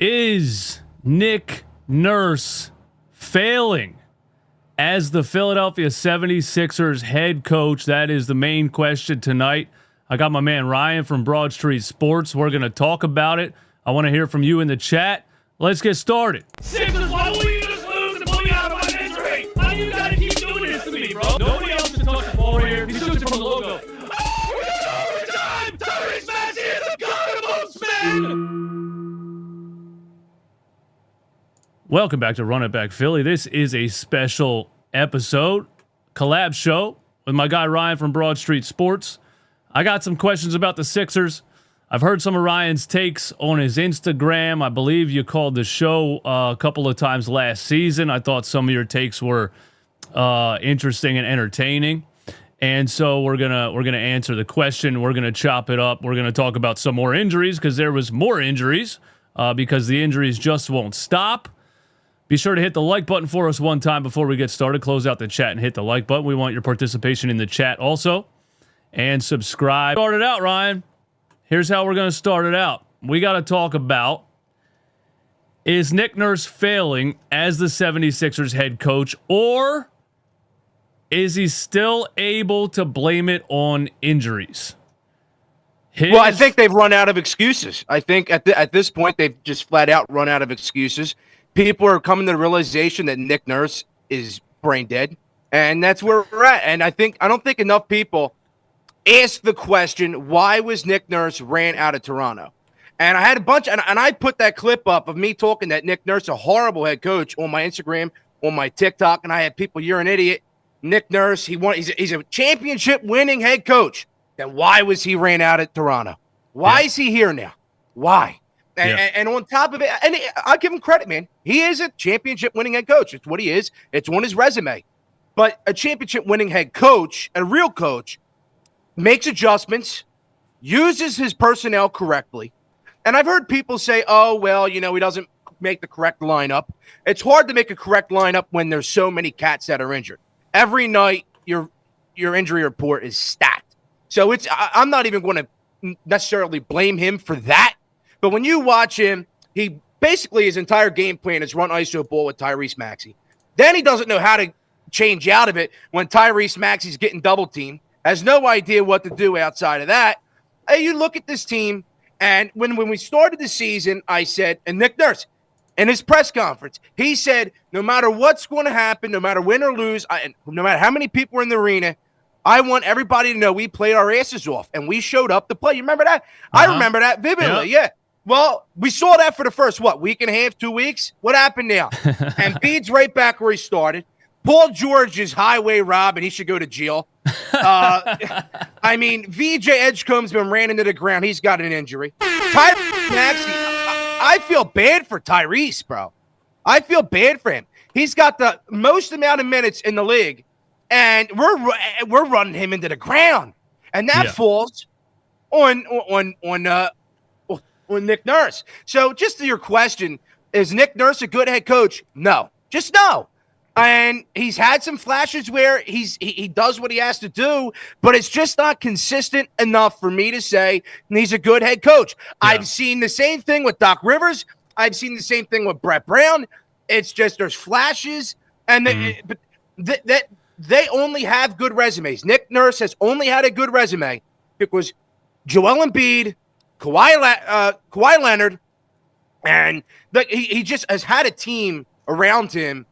Is Nick Nurse failing as the Philadelphia 76ers head coach? That is the main question tonight. I got my man Ryan from BroadStreetSports. We're going to talk about it. I want to hear from you in the chat. Let's get started. Sixers, why will you just lose and pull me out of my misery? Why do you gotta keep doing this to me, bro? Nobody else can touch the ball here. He shoots it from the logo. Oh, we got overtime! Tyrese Maxey is a god amongst men! Welcome back to Run It Back Philly. This is a special episode, collab show with my guy Ryan from BroadStreetSports. I got some questions about the Sixers. I've heard some of Ryan's takes on his Instagram. I believe you called the show a couple of times last season. I thought some of your takes were interesting and entertaining. And so we're gonna answer the question. We're gonna chop it up. We're gonna talk about some more injuries because there was more injuries because the injuries just won't stop. Be sure to hit the like button for us one time before we get started. Close out the chat and hit the like button. We want your participation in the chat also. And subscribe. Start it out, Ryan. Here's how we're going to start it out. We got to talk about, is Nick Nurse failing as the 76ers head coach, or is he still able to blame it on injuries? Well, I think they've run out of excuses. I think at this point, they've just flat out run out of excuses. People are coming to the realization that Nick Nurse is brain dead, and that's where we're at. And I don't think enough people ask the question, why was Nick Nurse ran out of Toronto? And I had a bunch, and I put that clip up of me talking that Nick Nurse, a horrible head coach, on my Instagram, on my TikTok, and I had people, you're an idiot. Nick Nurse, he's a championship-winning head coach. Then why was he ran out of Toronto? Why is he here now? Why? And on top of it, and I'll give him credit, man. He is a championship-winning head coach. It's what he is. It's on his resume. But a championship-winning head coach, a real coach, makes adjustments, uses his personnel correctly. And I've heard people say, oh, well, he doesn't make the correct lineup. It's hard to make a correct lineup when there's so many cats that are injured. Every night, your injury report is stacked. So I'm not even going to necessarily blame him for that. But when you watch him, he basically, his entire game plan is run ISO ball with Tyrese Maxey. Then he doesn't know how to change out of it when Tyrese Maxey's getting double teamed. Has no idea what to do outside of that. You look at this team, and when we started the season, I said, and Nick Nurse, in his press conference, he said, no matter what's going to happen, no matter win or lose, no matter how many people are in the arena, I want everybody to know we played our asses off, and we showed up to play. You remember that? I remember that vividly, yeah. Well, we saw that for the first, week and a half, 2 weeks? What happened now? And Embiid's right back where he started. Paul George is highway rob, and he should go to jail. VJ Edgecombe's been ran into the ground. He's got an injury. Tyrese Maxey, I feel bad for Tyrese, bro. I feel bad for him. He's got the most amount of minutes in the league, and we're running him into the ground, and that falls on Nick Nurse. So, just to your question, is Nick Nurse a good head coach? No, just no. And he's had some flashes where he does what he has to do, but it's just not consistent enough for me to say he's a good head coach. Yeah. I've seen the same thing with Doc Rivers. I've seen the same thing with Brett Brown. It's just there's flashes, and they only have good resumes. Nick Nurse has only had a good resume because Joel Embiid, Kawhi Leonard, and he just has had a team around him.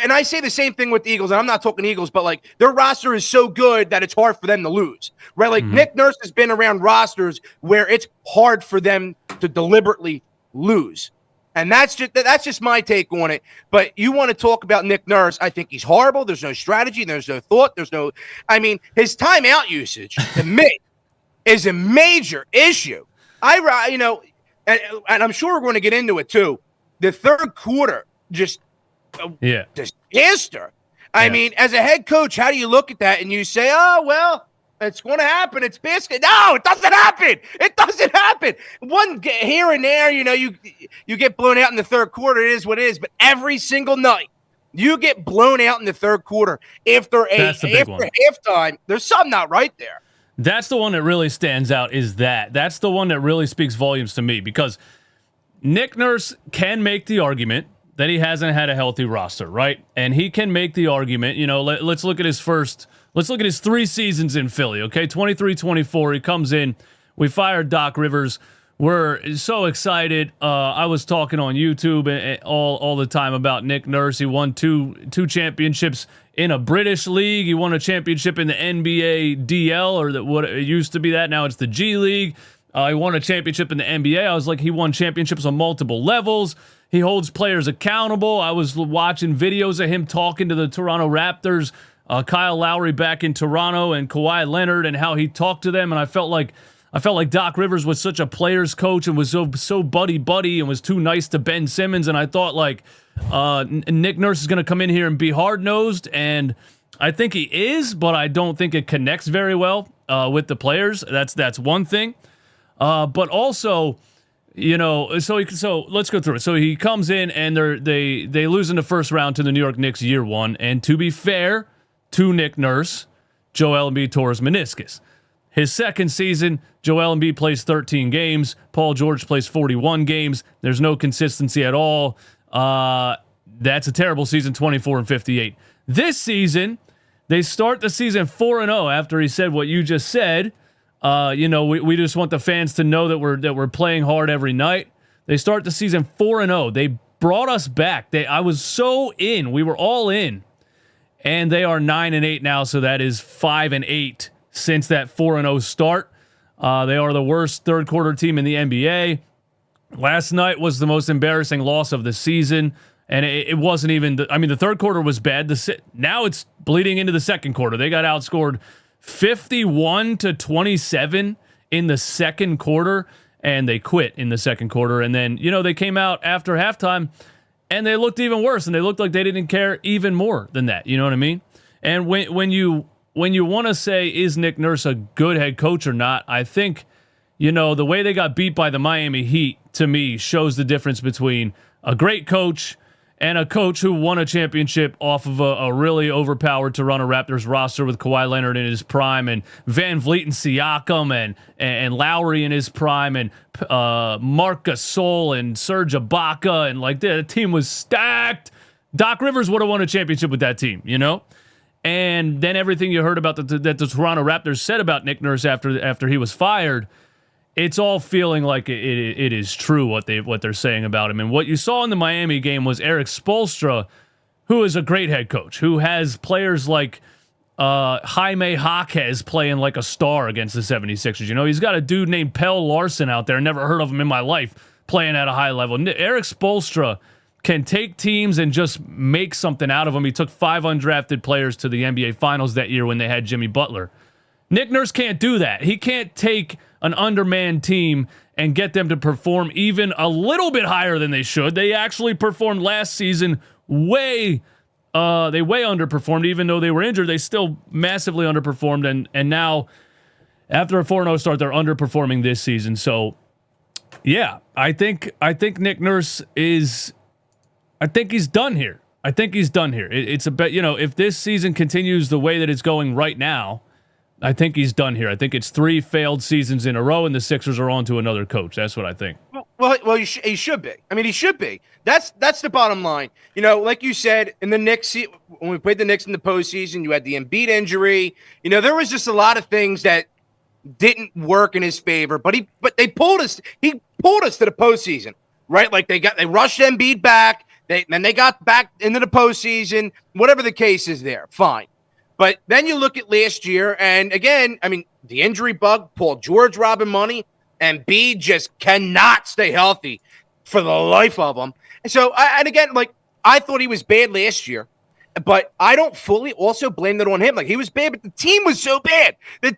And I say the same thing with the Eagles, and I'm not talking Eagles, but their roster is so good that it's hard for them to lose, right? Nick Nurse has been around rosters where it's hard for them to deliberately lose, and that's just my take on it. But you want to talk about Nick Nurse? I think he's horrible. There's no strategy. There's no thought. His timeout usage to me is a major issue. And I'm sure we're going to get into it too. The third quarter just. Disaster. I mean, as a head coach, how do you look at that and you say, oh, well, it's going to happen. It's basket. No, it doesn't happen. It doesn't happen. One here and there, you get blown out in the third quarter. It is what it is. But every single night, you get blown out in the third quarter. After halftime, there's something not right there. That's the one that really stands out. That's the one that really speaks volumes to me because Nick Nurse can make the argument that he hasn't had a healthy roster, right? And he can make the argument, let's look at his 3 seasons in Philly, okay? 23-24, he comes in, we fired Doc Rivers. We're so excited. I was talking on YouTube all the time about Nick Nurse. He won two championships in a British league. He won a championship in the NBA DL, or what it used to be that. Now it's the G League. He won a championship in the NBA. I was like, he won championships on multiple levels. He holds players accountable. I was watching videos of him talking to the Toronto Raptors, Kyle Lowry back in Toronto, and Kawhi Leonard, and how he talked to them. And I felt like Doc Rivers was such a player's coach and was so buddy and was too nice to Ben Simmons. And I thought Nick Nurse is going to come in here and be hard-nosed, and I think he is, but I don't think it connects very well with the players. That's one thing. But also, so let's go through it. So he comes in and they lose in the first round to the New York Knicks year one. And to be fair to Nick Nurse, Joel Embiid tore his meniscus. His second season, Joel Embiid plays 13 games. Paul George plays 41 games. There's no consistency at all. That's a terrible season, 24-58. This season, they start the season 4-0 after he said what you just said. We just want the fans to know that we're playing hard every night. They start the season 4-0. They brought us back. I was so in. We were all in. And they are 9-8 now, so that is 5-8 since that 4-0 start. They are the worst third quarter team in the NBA. Last night was the most embarrassing loss of the season, and it wasn't even the third quarter was bad. Now it's bleeding into the second quarter. They got outscored 51-27 in the second quarter, and they quit in the second quarter. And then, they came out after halftime and they looked even worse, and they looked like they didn't care even more than that. You know what I mean? And when you want to say, is Nick Nurse a good head coach or not, I think, the way they got beat by the Miami Heat, to me, shows the difference between a great coach and a coach who won a championship off of a really overpowered Toronto Raptors roster with Kawhi Leonard in his prime, and Van Vliet and Siakam and Lowry in his prime, and Marc Gasol and Serge Ibaka, and the team was stacked. Doc Rivers would have won a championship with that team, And then everything you heard about that the Toronto Raptors said about Nick Nurse after he was fired, it's all feeling like it is true what they're saying about him. And what you saw in the Miami game was Eric Spoelstra, who is a great head coach, who has players like Jaime Jaquez playing like a star against the 76ers. He's got a dude named Pell Larson out there, never heard of him in my life, playing at a high level. Eric Spoelstra can take teams and just make something out of them. He took 5 undrafted players to the NBA Finals that year when they had Jimmy Butler. Nick Nurse can't do that. He can't take an undermanned team and get them to perform even a little bit higher than they should. They actually performed last season way underperformed. Even though they were injured, they still massively underperformed. And now, after a 4-0 start, they're underperforming this season. So, yeah, I think Nick Nurse is... I think he's done here. It's a bet. If this season continues the way that it's going right now, I think he's done here. I think it's 3 failed seasons in a row, and the Sixers are on to another coach. That's what I think. Well, he should be. He should be. That's the bottom line. Like you said, in the Knicks, when we played the Knicks in the postseason, you had the Embiid injury. There was just a lot of things that didn't work in his favor. But they pulled us. He pulled us to the postseason, right? They rushed Embiid back. Then they got back into the postseason. Whatever the case is, there, fine. But then you look at last year, and again, the injury bug, Paul George robbing money, and Embiid just cannot stay healthy for the life of him. And so, I thought he was bad last year, but I don't fully also blame that on him. He was bad, but the team was so bad. And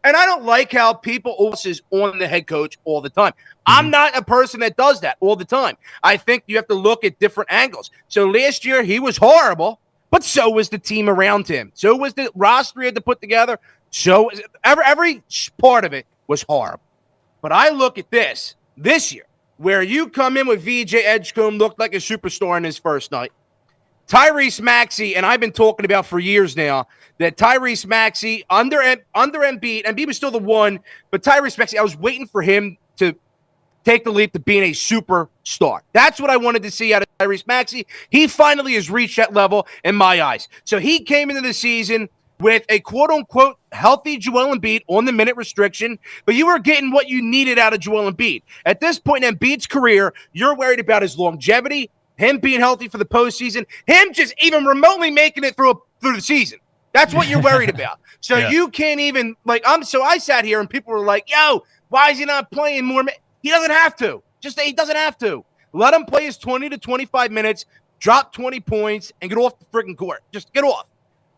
I don't like how people also is on the head coach all the time. I'm not a person that does that all the time. I think you have to look at different angles. So last year he was horrible, but so was the team around him. So was the roster he had to put together. So every part of it was horrible. But I look at this year, where you come in with VJ Edgecombe, looked like a superstar in his first night. Tyrese Maxey, and I've been talking about for years now, that Tyrese Maxey under Embiid was still the one, but Tyrese Maxey, I was waiting for him to take the leap to being a superstar. That's what I wanted to see out of Tyrese Maxey. He finally has reached that level in my eyes. So he came into the season with a quote-unquote healthy Joel Embiid on the minute restriction, but you were getting what you needed out of Joel Embiid. At this point in Embiid's career, you're worried about his longevity, him being healthy for the postseason, him just even remotely making it through the season. That's what you're worried about. So you can't even, so I sat here and people were like, yo, why is he not playing more? He doesn't have to. He doesn't have to. Let him play his 20 to 25 minutes, drop 20 points, and get off the freaking court. Just get off.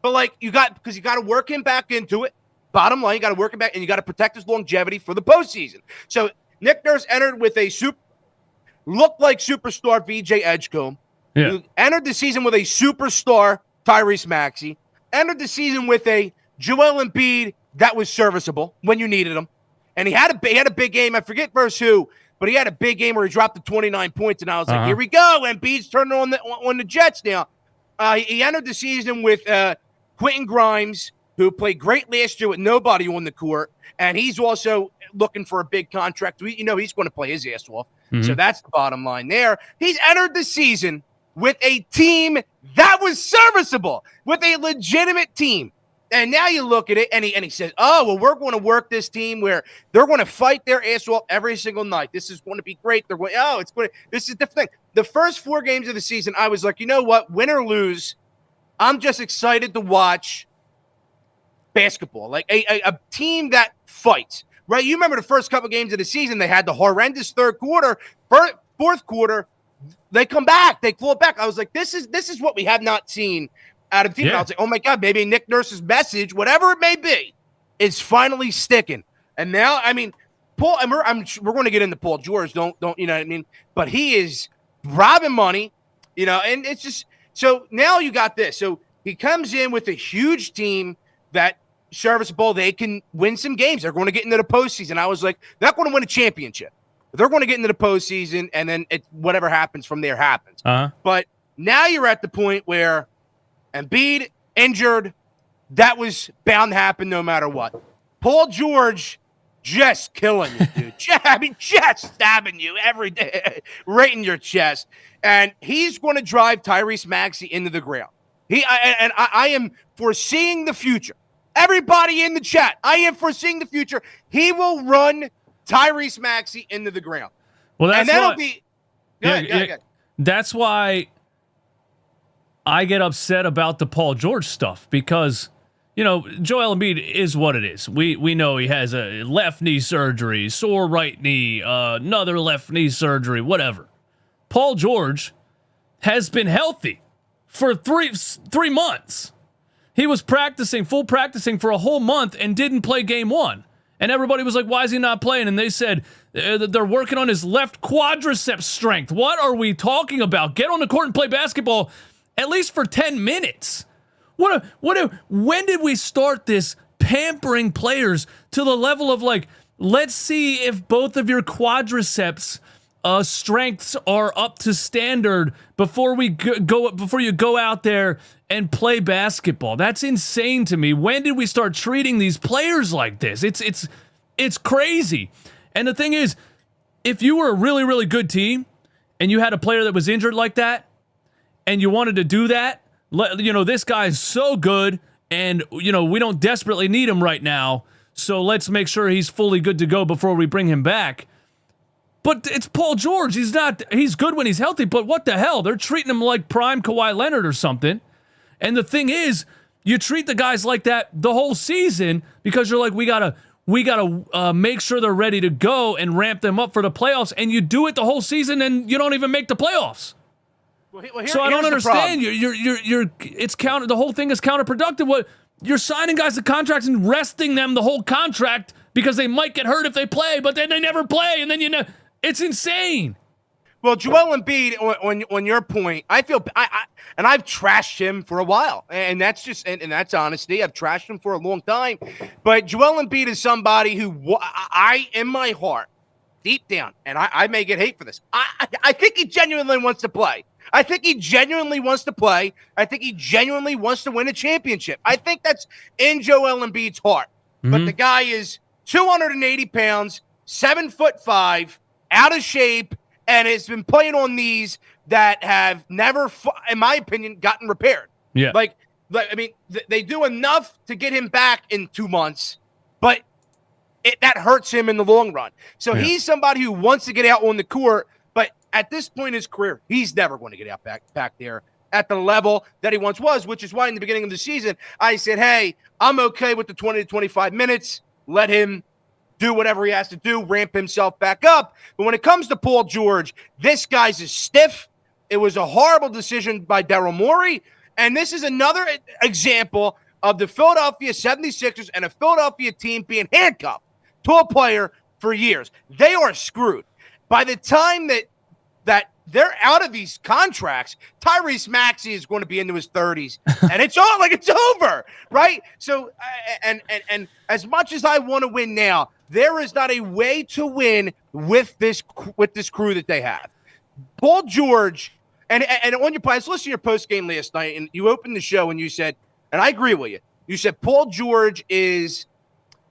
But because you got to work him back into it. Bottom line, you got to work him back, and you got to protect his longevity for the postseason. So Nick Nurse entered with looked like superstar VJ Edgecombe. Yeah. He entered the season with a superstar Tyrese Maxey. Entered the season with a Joel Embiid that was serviceable when you needed him. And he had a big game. I forget versus who, but he had a big game where he dropped the 29 points, and I was like, here we go. Embiid's turning on the Jets now. He entered the season with Quentin Grimes, who played great last year with nobody on the court, and he's also looking for a big contract. He's going to play his ass off. Mm-hmm. So that's the bottom line there. He's entered the season with a team that was serviceable, with a legitimate team. And now you look at it, and he says, oh, well, we're going to work this team where they're going to fight their ass off every single night. This is going to be great. They're going, this is the thing. The first 4 games of the season, I was like, you know what, win or lose, I'm just excited to watch basketball, like a team that fights, right? You remember the first couple games of the season, they had the horrendous third quarter, fourth quarter, they come back, they claw back. I was like, this is what we have not seen out of the team. Yeah. I was like, oh my God, maybe Nick Nurse's message, whatever it may be, is finally sticking. And now, I mean, Paul, and we're going to get into Paul George, don't you know what I mean? But he is robbing money, and it's just, so now you got this. So he comes in with a huge team that serviceable. They can win some games. They're going to get into the postseason. I was like, they're not going to win a championship. They're going to get into the postseason, and then whatever happens from there happens. But now you're at the point where Embiid injured, that was bound to happen no matter what. Paul George just killing you, dude. Just stabbing you every day, right in your chest. And he's going to drive Tyrese Maxey into the ground. I am foreseeing the future. Everybody in the chat, I am foreseeing the future. He will run Tyrese Maxey into the ground. Well, that's and that'll be. That's why I get upset about the Paul George stuff, because Joel Embiid is what it is. We know he has a left knee surgery, sore right knee, another left knee surgery, whatever. Paul George has been healthy for three months. He was full practicing for a whole month and didn't play game 1. And everybody was like, why is he not playing? And they said they're working on his left quadriceps strength. What are we talking about? Get on the court and play basketball at least for 10 minutes. When did we start this pampering players to the level of let's see if both of your quadriceps strengths are up to standard before you go out there and play basketball? That's insane to me. When did we start treating these players like this? It's crazy. And the thing is, if you were a really, really good team and you had a player that was injured like that and you wanted to do that, this guy is so good and, we don't desperately need him right now, so let's make sure he's fully good to go before we bring him back. But it's Paul George. He's good when he's healthy, but what the hell? They're treating him like prime Kawhi Leonard or something. And the thing is, you treat the guys like that the whole season because you're like, we gotta make sure they're ready to go and ramp them up for the playoffs, and you do it the whole season and you don't even make the playoffs. So I don't understand. The whole thing is counterproductive. What you're signing guys to contracts and resting them the whole contract because they might get hurt if they play, but then they never play, and then it's insane. Well, Joel Embiid, on your point, I feel and I've trashed him for a while, and that's just and that's honesty. I've trashed him for a long time, but Joel Embiid is somebody who I in my heart, deep down, and I may get hate for this. I think he genuinely wants to play. I think he genuinely wants to play. I think he genuinely wants to win a championship. I think that's in Joel Embiid's heart. Mm-hmm. But the guy is 280 pounds, 7'5", out of shape, and has been playing on knees that have never, in my opinion, gotten repaired. Yeah. Like I mean, they do enough to get him back in 2 months, but that hurts him in the long run. So he's somebody who wants to get out on the court, but at this point in his career, he's never going to get out back there at the level that he once was, which is why in the beginning of the season, I said, hey, I'm okay with the 20 to 25 minutes. Let him do whatever he has to do, ramp himself back up. But when it comes to Paul George, this guy's is stiff. It was a horrible decision by Daryl Morey. And this is another example of the Philadelphia 76ers and a Philadelphia team being handcuffed to a player for years. They are screwed. By the time that they're out of these contracts, Tyrese Maxey is going to be into his 30s, and it's all like it's over, right? So, and as much as I want to win now, there is not a way to win with this crew that they have. Paul George, and on your podcast, listen to your post game last night, and you opened the show and you said, and I agree with you. You said Paul George is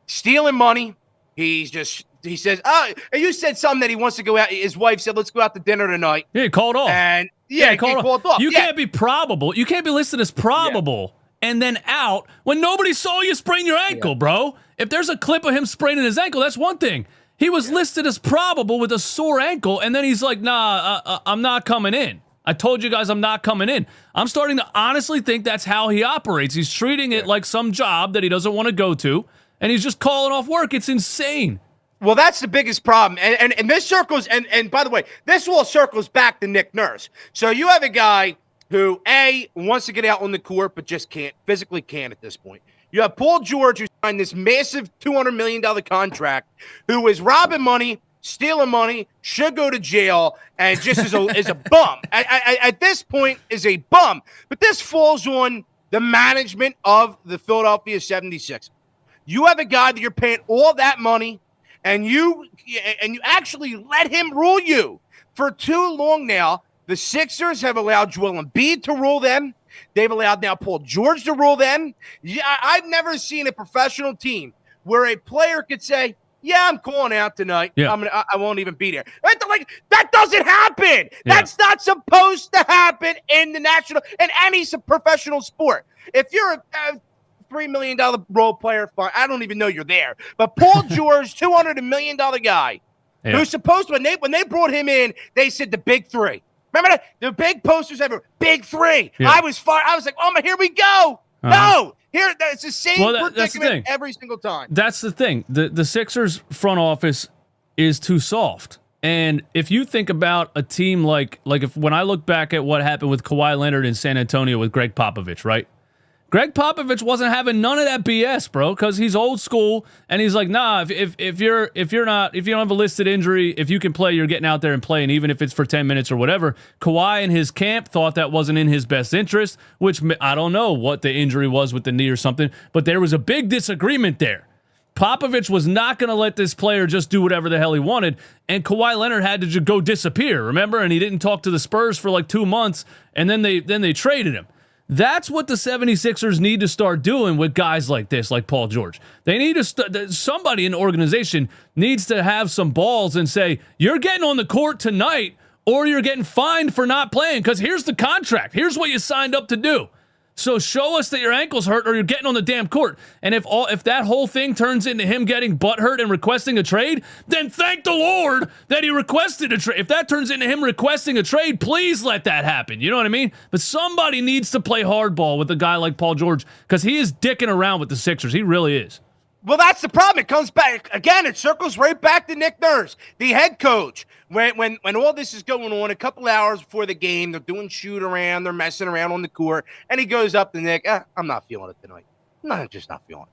stealing money. He says, and you said something that he wants to go out. His wife said, let's go out to dinner tonight. Yeah, he called off. And he called off. You can't be probable. You can't be listed as probable and then out when nobody saw you sprain your ankle, bro. If there's a clip of him spraining his ankle, that's one thing. He was listed as probable with a sore ankle, and then he's like, nah, I'm not coming in. I told you guys I'm not coming in. I'm starting to honestly think that's how he operates. He's treating it like some job that he doesn't want to go to, and he's just calling off work. It's insane. Well, that's the biggest problem. And this circles, and by the way, this all circles back to Nick Nurse. So you have a guy who, A, wants to get out on the court, but just physically can't at this point. You have Paul George, who signed this massive $200 million contract, who is robbing money, stealing money, should go to jail, and just is a bum. At this point, is a bum. But this falls on the management of the Philadelphia 76ers. You have a guy that you're paying all that money, and you actually let him rule you. For too long now, the Sixers have allowed Joel Embiid to rule them. They've allowed now Paul George to rule them. Yeah, I've never seen a professional team where a player could say, yeah, I'm calling out tonight. Yeah. I won't even be there. That doesn't happen. Yeah. That's not supposed to happen in any professional sport. If you're a $3 million role player, fine. I don't even know you're there. But Paul George, $200 million guy, who's supposed to, when they brought him in, they said the big three. Remember that? The big posters ever, big three. Yeah. I was like, oh my, here we go. No, it's the same predicament every single time. That's the thing. The Sixers front office is too soft. And if you think about a team like when I look back at what happened with Kawhi Leonard in San Antonio with Greg Popovich, right? Greg Popovich wasn't having none of that BS, bro, because he's old school and he's like, nah, if you don't have a listed injury, if you can play, you're getting out there and playing, even if it's for 10 minutes or whatever. Kawhi and his camp thought that wasn't in his best interest, which I don't know what the injury was with the knee or something, but there was a big disagreement there. Popovich was not going to let this player just do whatever the hell he wanted, and Kawhi Leonard had to just go disappear, remember? And he didn't talk to the Spurs for like 2 months, and then they traded him. That's what the 76ers need to start doing with guys like this, like Paul George. They need to somebody in the organization needs to have some balls and say, you're getting on the court tonight or you're getting fined for not playing because here's the contract. Here's what you signed up to do. So show us that your ankle's hurt or you're getting on the damn court. And if that whole thing turns into him getting butthurt and requesting a trade, then thank the Lord that he requested a trade. If that turns into him requesting a trade, please let that happen. You know what I mean? But somebody needs to play hardball with a guy like Paul George because he is dicking around with the Sixers. He really is. Well, that's the problem. It comes back again. It circles right back to Nick Nurse, the head coach. When all this is going on, a couple hours before the game, they're doing shoot around, they're messing around on the court, and he goes up to Nick. I'm not feeling it tonight. I'm just not feeling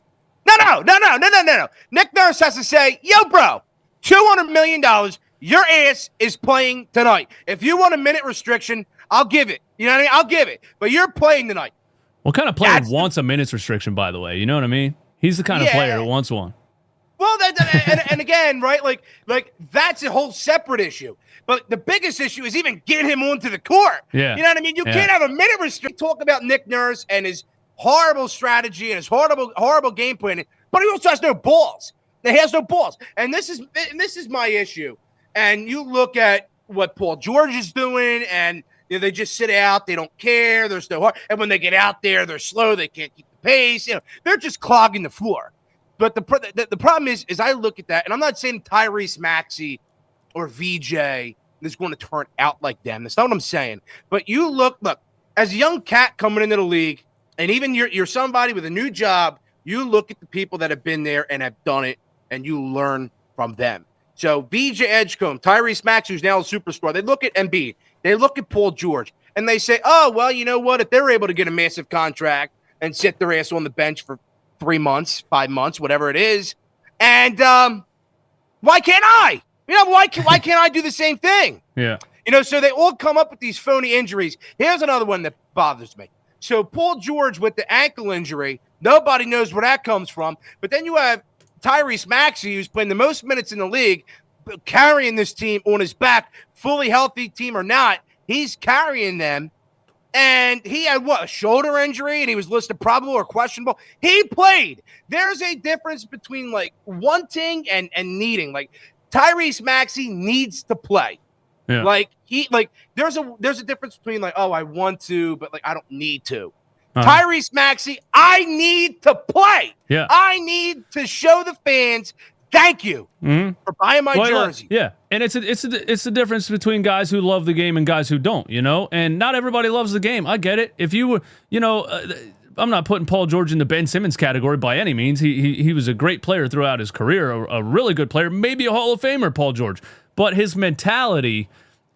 it. No. Nick Nurse has to say, yo, bro, $200 million. Your ass is playing tonight. If you want a minute restriction, I'll give it. You know what I mean? I'll give it. But you're playing tonight. What kind of player wants a minutes restriction, by the way? You know what I mean? He's the kind of player who wants one. Well, and again, right, like that's a whole separate issue. But the biggest issue is even getting him onto the court. Yeah. You know what I mean? You can't have a minute restriction. Talk about Nick Nurse and his horrible strategy and his horrible game planning, but he also has no balls. He has no balls. And this is my issue. And you look at what Paul George is doing, and they just sit out. They don't care. There's no heart. And when they get out there, they're slow. They can't keep the pace. They're just clogging the floor. But the problem is I look at that, and I'm not saying Tyrese Maxey or VJ is going to turn out like them. That's not what I'm saying. But you look, as a young cat coming into the league, and even you're somebody with a new job, you look at the people that have been there and have done it, and you learn from them. So VJ Edgecombe, Tyrese Maxey, who's now a superstar, they look at Embiid, they look at Paul George, and they say, oh, well, you know what? If they're able to get a massive contract and sit their ass on the bench for 3 months, 5 months, whatever it is, and why can't I? Why can't I do the same thing? Yeah. So they all come up with these phony injuries. Here's another one that bothers me. So Paul George with the ankle injury, nobody knows where that comes from. But then you have Tyrese Maxey, who's playing the most minutes in the league, carrying this team on his back, fully healthy team or not. He's carrying them. And he had, a shoulder injury, and he was listed probable or questionable. He played. There's a difference between, wanting and needing. Tyrese Maxey needs to play. Yeah. There's a difference between I want to, but I don't need to. Tyrese Maxey, I need to play. Yeah. I need to show the fans thank you for buying my jersey. Yeah, and it's the difference between guys who love the game and guys who don't. And not everybody loves the game. I get it. If you were, I'm not putting Paul George in the Ben Simmons category by any means. He was a great player throughout his career, a really good player, maybe a Hall of Famer, Paul George. But his mentality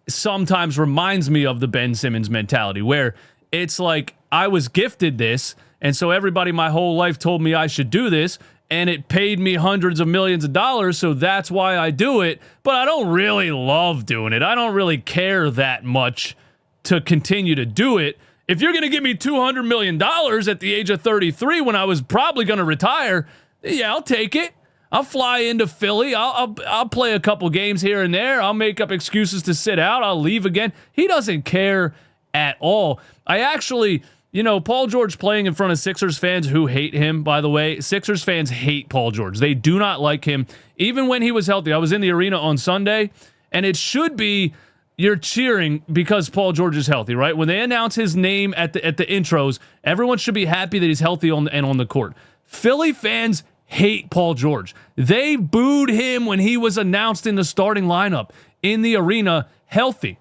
sometimes reminds me of the Ben Simmons mentality, where it's like, I was gifted this, and so everybody my whole life told me I should do this, and it paid me hundreds of millions of dollars, so that's why I do it, but I don't really love doing it. I don't really care that much to continue to do it. If you're going to give me $200 million at the age of 33 when I was probably going to retire, yeah, I'll take it. I'll fly into Philly. I'll play a couple games here and there. I'll make up excuses to sit out. I'll leave again. He doesn't care at all. I actually, Paul George playing in front of Sixers fans who hate him, by the way. Sixers fans hate Paul George. They do not like him. Even when he was healthy, I was in the arena on Sunday, and it should be you're cheering because Paul George is healthy, right? When they announce his name at the intros, everyone should be happy that he's healthy and on the court. Philly fans hate Paul George. They booed him when he was announced in the starting lineup in the arena healthy.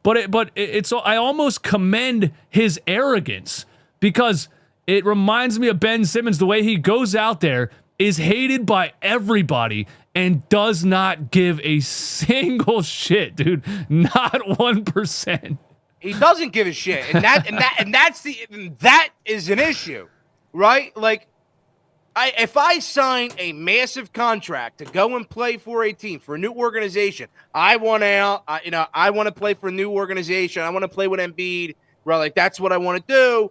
But I almost commend his arrogance, because it reminds me of Ben Simmons. The way he goes out there, is hated by everybody, and does not give a single shit, dude. Not 1%. He doesn't give a shit, and that is an issue, right? If I sign a massive contract to go and play for a team, for a new organization, I want out. I want to play for a new organization. I want to play with Embiid. Right, that's what I want to do.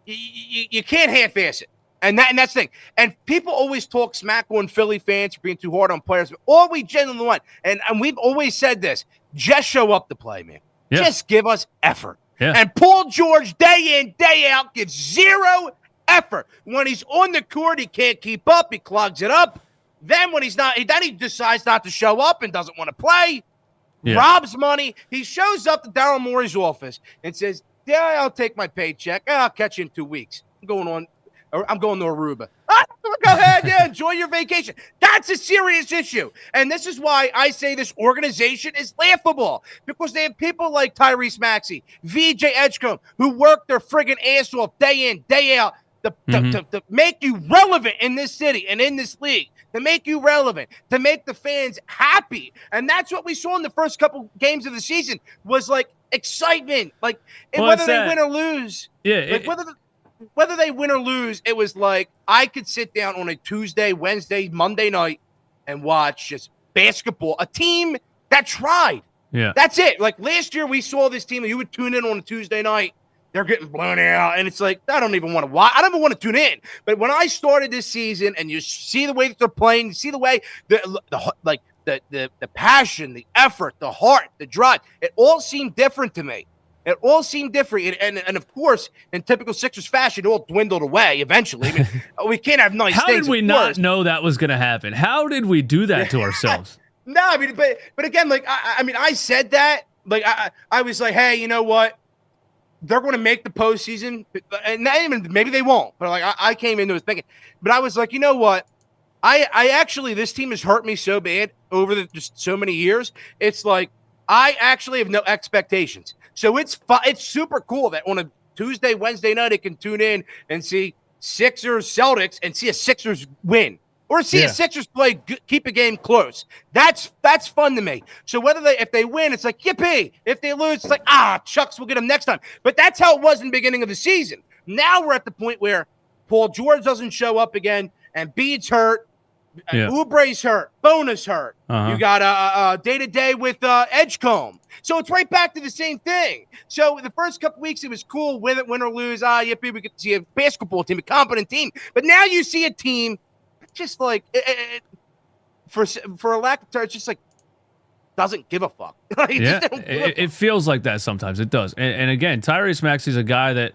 You can't half-ass it, and that's the thing. And people always talk smack on Philly fans for being too hard on players. But all we genuinely want, and we've always said this: just show up to play, man. Yeah. Just give us effort. Yeah. And Paul George, day in, day out, gives zero effort. When he's on the court, he can't keep up. He clogs it up. Then when he's not, then he decides not to show up and doesn't want to play. Yeah. Robs money. He shows up to Daryl Morey's office and says, "Yeah, I'll take my paycheck. I'll catch you in 2 weeks. I'm going to Aruba." Go ahead, yeah, enjoy your vacation. That's a serious issue. And this is why I say this organization is laughable, because they have people like Tyrese Maxey, VJ Edgecombe, who work their friggin' ass off day in, day out to make you relevant in this city and in this league, to make you relevant, to make the fans happy. And that's what we saw in the first couple games of the season, was excitement. Whether they win or lose. Yeah. Whether they win or lose, it was I could sit down on a Tuesday, Wednesday, Monday night and watch just basketball. A team that tried. Yeah. That's it. Last year we saw this team, you would tune in on a Tuesday night. They're getting blown out, and it's I don't even want to watch. I don't even want to tune in. But when I started this season, and you see the way that they're playing, you see the way the passion, the effort, the heart, the drive, it all seemed different to me. It all seemed different, and of course, in typical Sixers fashion, it all dwindled away eventually. We can't have nice things. How did we not know that was going to happen? How did we do that to ourselves? No, I mean, but again, like I mean, I said that. Like I was like, hey, you know what? They're going to make the postseason, and not even maybe they won't. But like I came into it thinking, but I was like, you know what? I actually, this team has hurt me so bad over just so many years. It's like I actually have no expectations. So it's super cool that on a Tuesday, Wednesday night, I can tune in and see Sixers, Celtics, and see a Sixers win. Or see a Sixers play, keep a game close. That's fun to me. So if they win, it's like yippee. If they lose, it's like Chucks will get them next time. But that's how it was in the beginning of the season. Now we're at the point where Paul George doesn't show up again, and Embiid's hurt, Oubre's hurt, Bona's hurt. You got a day-to-day with Edgecombe. So it's right back to the same thing. So the first couple weeks, it was cool, win or lose. Yippee, we could see a basketball team, a competent team. But now you see a team just like for a lack of term, it's just like doesn't give a fuck. It feels like that sometimes. It does. And again, Tyrese Maxey's a guy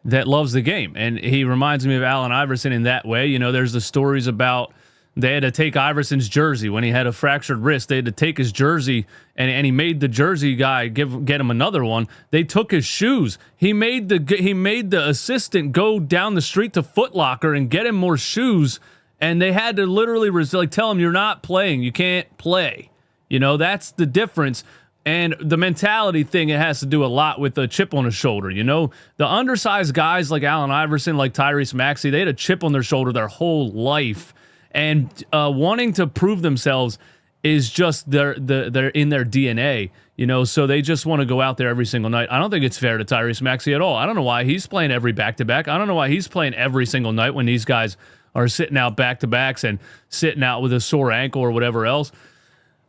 that loves the game, and he reminds me of Allen Iverson in that way. You know, there's the stories about they had to take Iverson's jersey when he had a fractured wrist. They had to take his jersey, and he made the jersey guy get him another one. They took his shoes. He made the assistant go down the street to Foot Locker and get him more shoes. And they had to literally tell him, you're not playing. You can't play. You know, that's the difference. And the mentality thing, it has to do a lot with the chip on his shoulder. You know, the undersized guys like Allen Iverson, like Tyrese Maxey, they had a chip on their shoulder their whole life. And wanting to prove themselves is just they're in their DNA. You know, so they just want to go out there every single night. I don't think it's fair to Tyrese Maxey at all. I don't know why he's playing every back-to-back. I don't know why he's playing every single night when these guys are sitting out back-to-backs and sitting out with a sore ankle or whatever else.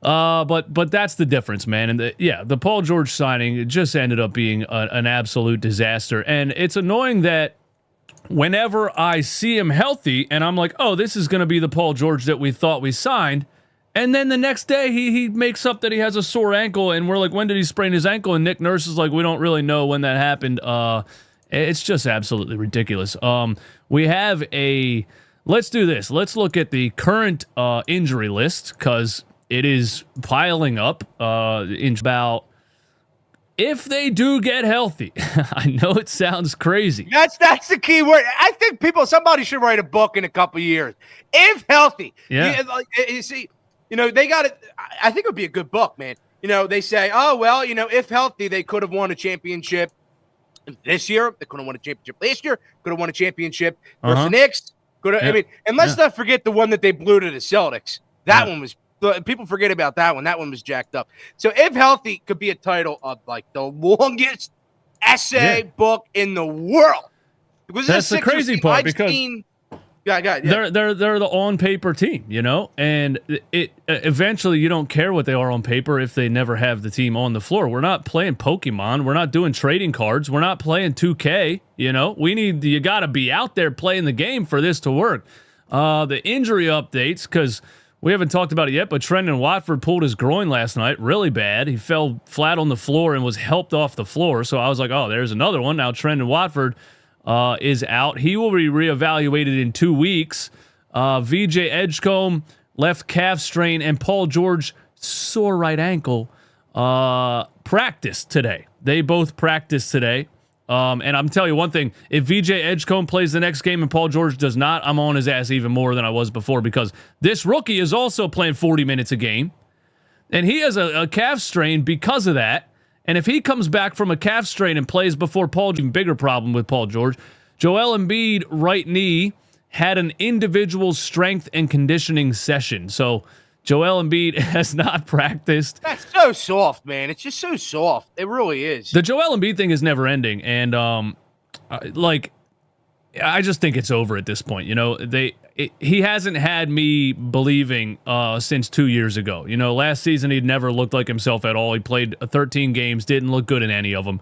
But that's the difference, man. And the Paul George signing just ended up being an absolute disaster. And it's annoying that whenever I see him healthy and I'm like, oh, this is going to be the Paul George that we thought we signed. And then the next day he makes up that he has a sore ankle. And we're like, when did he sprain his ankle? And Nick Nurse is like, we don't really know when that happened. It's just absolutely ridiculous. We have let's do this. Let's look at the current injury list because it is piling up about if they do get healthy. I know it sounds crazy. That's the key word. I think somebody should write a book in a couple of years. If healthy. Yeah. You see, you know, they got it. I think it would be a good book, man. You know, they say, oh, well, you know, if healthy, they could have won a championship this year. They could have won a championship last year. Could have won a championship versus the Knicks. I mean, and let's not forget the one that they blew to the Celtics. That one was people forget about that one. That one was jacked up. So if healthy could be a title of like the longest essay book in the world. Because that's the crazy part because they're the on paper team, you know, and it eventually you don't care what they are on paper if they never have the team on the floor. We're not playing Pokemon. We're not doing trading cards. We're not playing 2K. You know, you got to be out there playing the game for this to work. The injury updates, because we haven't talked about it yet, but Trendon Watford pulled his groin last night really bad. He fell flat on the floor and was helped off the floor. So I was like, oh, there's another one. Now Trendon Watford is out. He will be reevaluated in 2 weeks. VJ Edgecombe, left calf strain, and Paul George, sore right ankle, practiced today. They both practiced today. And I'm telling you one thing, if VJ Edgecombe plays the next game and Paul George does not, I'm on his ass even more than I was before because this rookie is also playing 40 minutes a game. And he has a calf strain because of that. And if he comes back from a calf strain and plays before Paul, even bigger problem with Paul George. Joel Embiid, right knee, had an individual strength and conditioning session. So Joel Embiid has not practiced. That's so soft, man. It's just so soft. It really is. The Joel Embiid thing is never ending. And, I just think it's over at this point. You know, he hasn't had me believing since 2 years ago. You know, last season he'd never looked like himself at all. He played 13 games, didn't look good in any of them.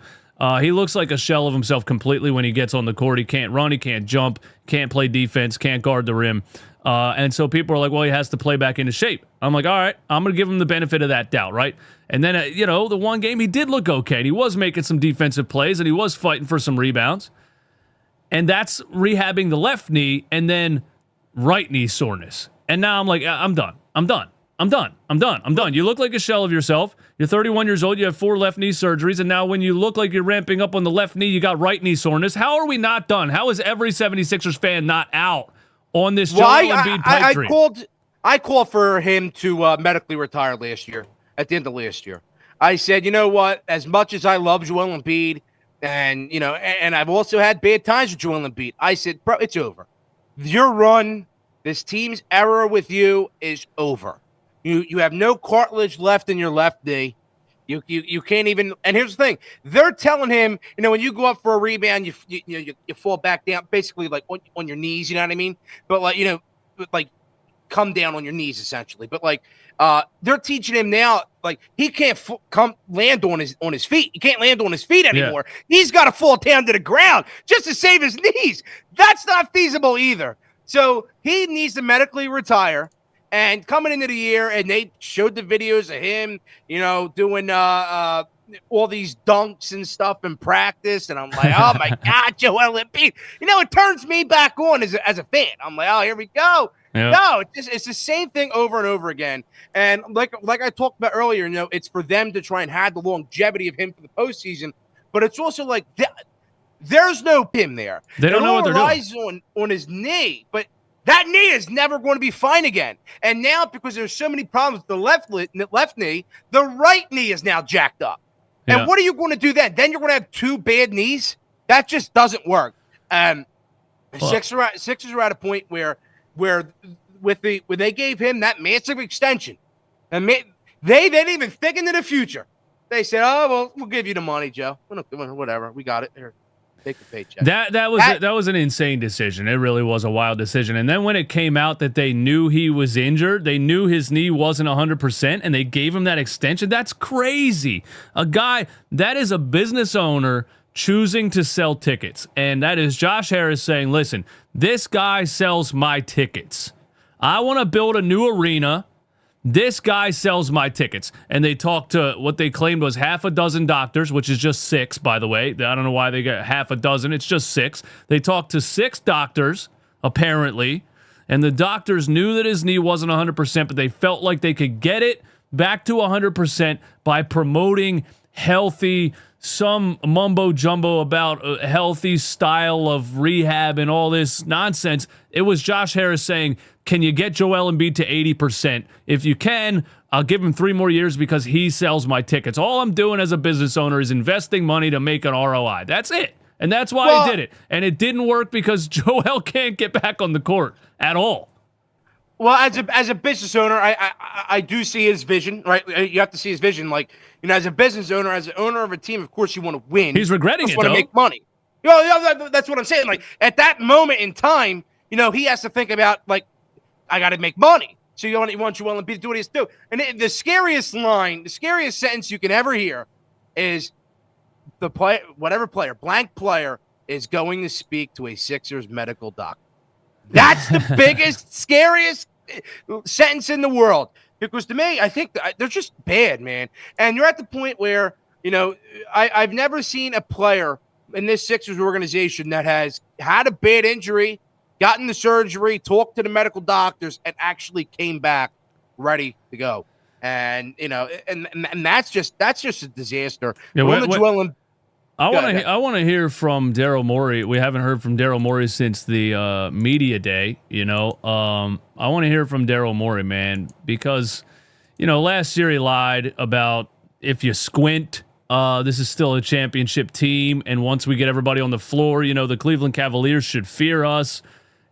He looks like a shell of himself completely when he gets on the court. He can't run, he can't jump, can't play defense, can't guard the rim. And so people are like, well, he has to play back into shape. I'm like, all right, I'm going to give him the benefit of that doubt, right? And then, the one game he did look okay. And he was making some defensive plays, and he was fighting for some rebounds. And that's rehabbing the left knee and then right knee soreness. And now I'm like, I'm done. I'm done. You look like a shell of yourself. You're 31 years old. You have 4 left knee surgeries. And now when you look like you're ramping up on the left knee, you got right knee soreness. How are we not done? How is every 76ers fan not out on this Joel Embiid pipe dream? I called for him to medically retire last year, at the end of last year. I said, you know what? As much as I love Joel Embiid, and, you know, and I've also had bad times with Joel Embiid, I said, bro, it's over. Your run, this team's era with you is over. You have no cartilage left in your left knee. You can't even. And here's the thing: they're telling him, you know, when you go up for a rebound, you fall back down, basically like on your knees. You know what I mean? But like, you know, like come down on your knees essentially. But like, they're teaching him now, like he can't land on his feet. He can't land on his feet anymore. Yeah. He's got to fall down to the ground just to save his knees. That's not feasible either. So he needs to medically retire. And coming into the year, and they showed the videos of him, you know, doing all these dunks and stuff in practice. And I'm like, oh, my God, Joel Embiid. You know, it turns me back on as a fan. I'm like, oh, here we go. Yeah. No, it's the same thing over and over again. And like I talked about earlier, you know, it's for them to try and have the longevity of him for the postseason. But it's also like there's no pin there. They don't know what they're doing. On his knee, but that knee is never going to be fine again. And now, because there's so many problems with the left knee, the right knee is now jacked up. And what are you going to do then? Then you're going to have 2 bad knees? That just doesn't work. Sixers are at a point where when they gave him that massive extension, and they didn't even think into the future. They said, oh, well, we'll give you the money, Joe. Whatever. We got it. Here. Take the paycheck. That was an insane decision. It really was a wild decision. And then when it came out that they knew he was injured, they knew his knee wasn't 100%, and they gave him that extension. That's crazy. A guy that is a business owner choosing to sell tickets, and that is Josh Harris saying, "Listen, this guy sells my tickets. I want to build a new arena. This guy sells my tickets." And they talked to what they claimed was half a dozen doctors, which is just 6, by the way. I don't know why they got half a dozen. It's just 6. They talked to 6 doctors, apparently, and the doctors knew that his knee wasn't 100%, but they felt like they could get it back to 100% by promoting healthy, some mumbo jumbo about a healthy style of rehab and all this nonsense. It was Josh Harris saying, can you get Joel Embiid to 80%? If you can, I'll give him 3 more years because he sells my tickets. All I'm doing as a business owner is investing money to make an ROI. That's it. And that's why I did it. And it didn't work because Joel can't get back on the court at all. Well, as a business owner, I do see his vision, right? You have to see his vision. Like, you know, as a business owner, as an owner of a team, of course you want to win. He's regretting it, though. You want to make money. You know, that's what I'm saying. Like, at that moment in time, you know, he has to think about, like, I got to make money. So you want Joel Embiid to do what he has to do. And the scariest line, the scariest sentence you can ever hear is blank player is going to speak to a Sixers medical doctor. That's the biggest, scariest sentence in the world. Because to me, I think they're just bad, man. And you're at the point where, you know, I've never seen a player in this Sixers organization that has had a bad injury, gotten the surgery, talked to the medical doctors, and actually came back ready to go. And, you know, and that's just a disaster. Yeah, I want to hear from Daryl Morey. We haven't heard from Daryl Morey since the media day. You know, I want to hear from Daryl Morey, man, because, you know, last year he lied about if you squint, this is still a championship team, and once we get everybody on the floor, you know, the Cleveland Cavaliers should fear us.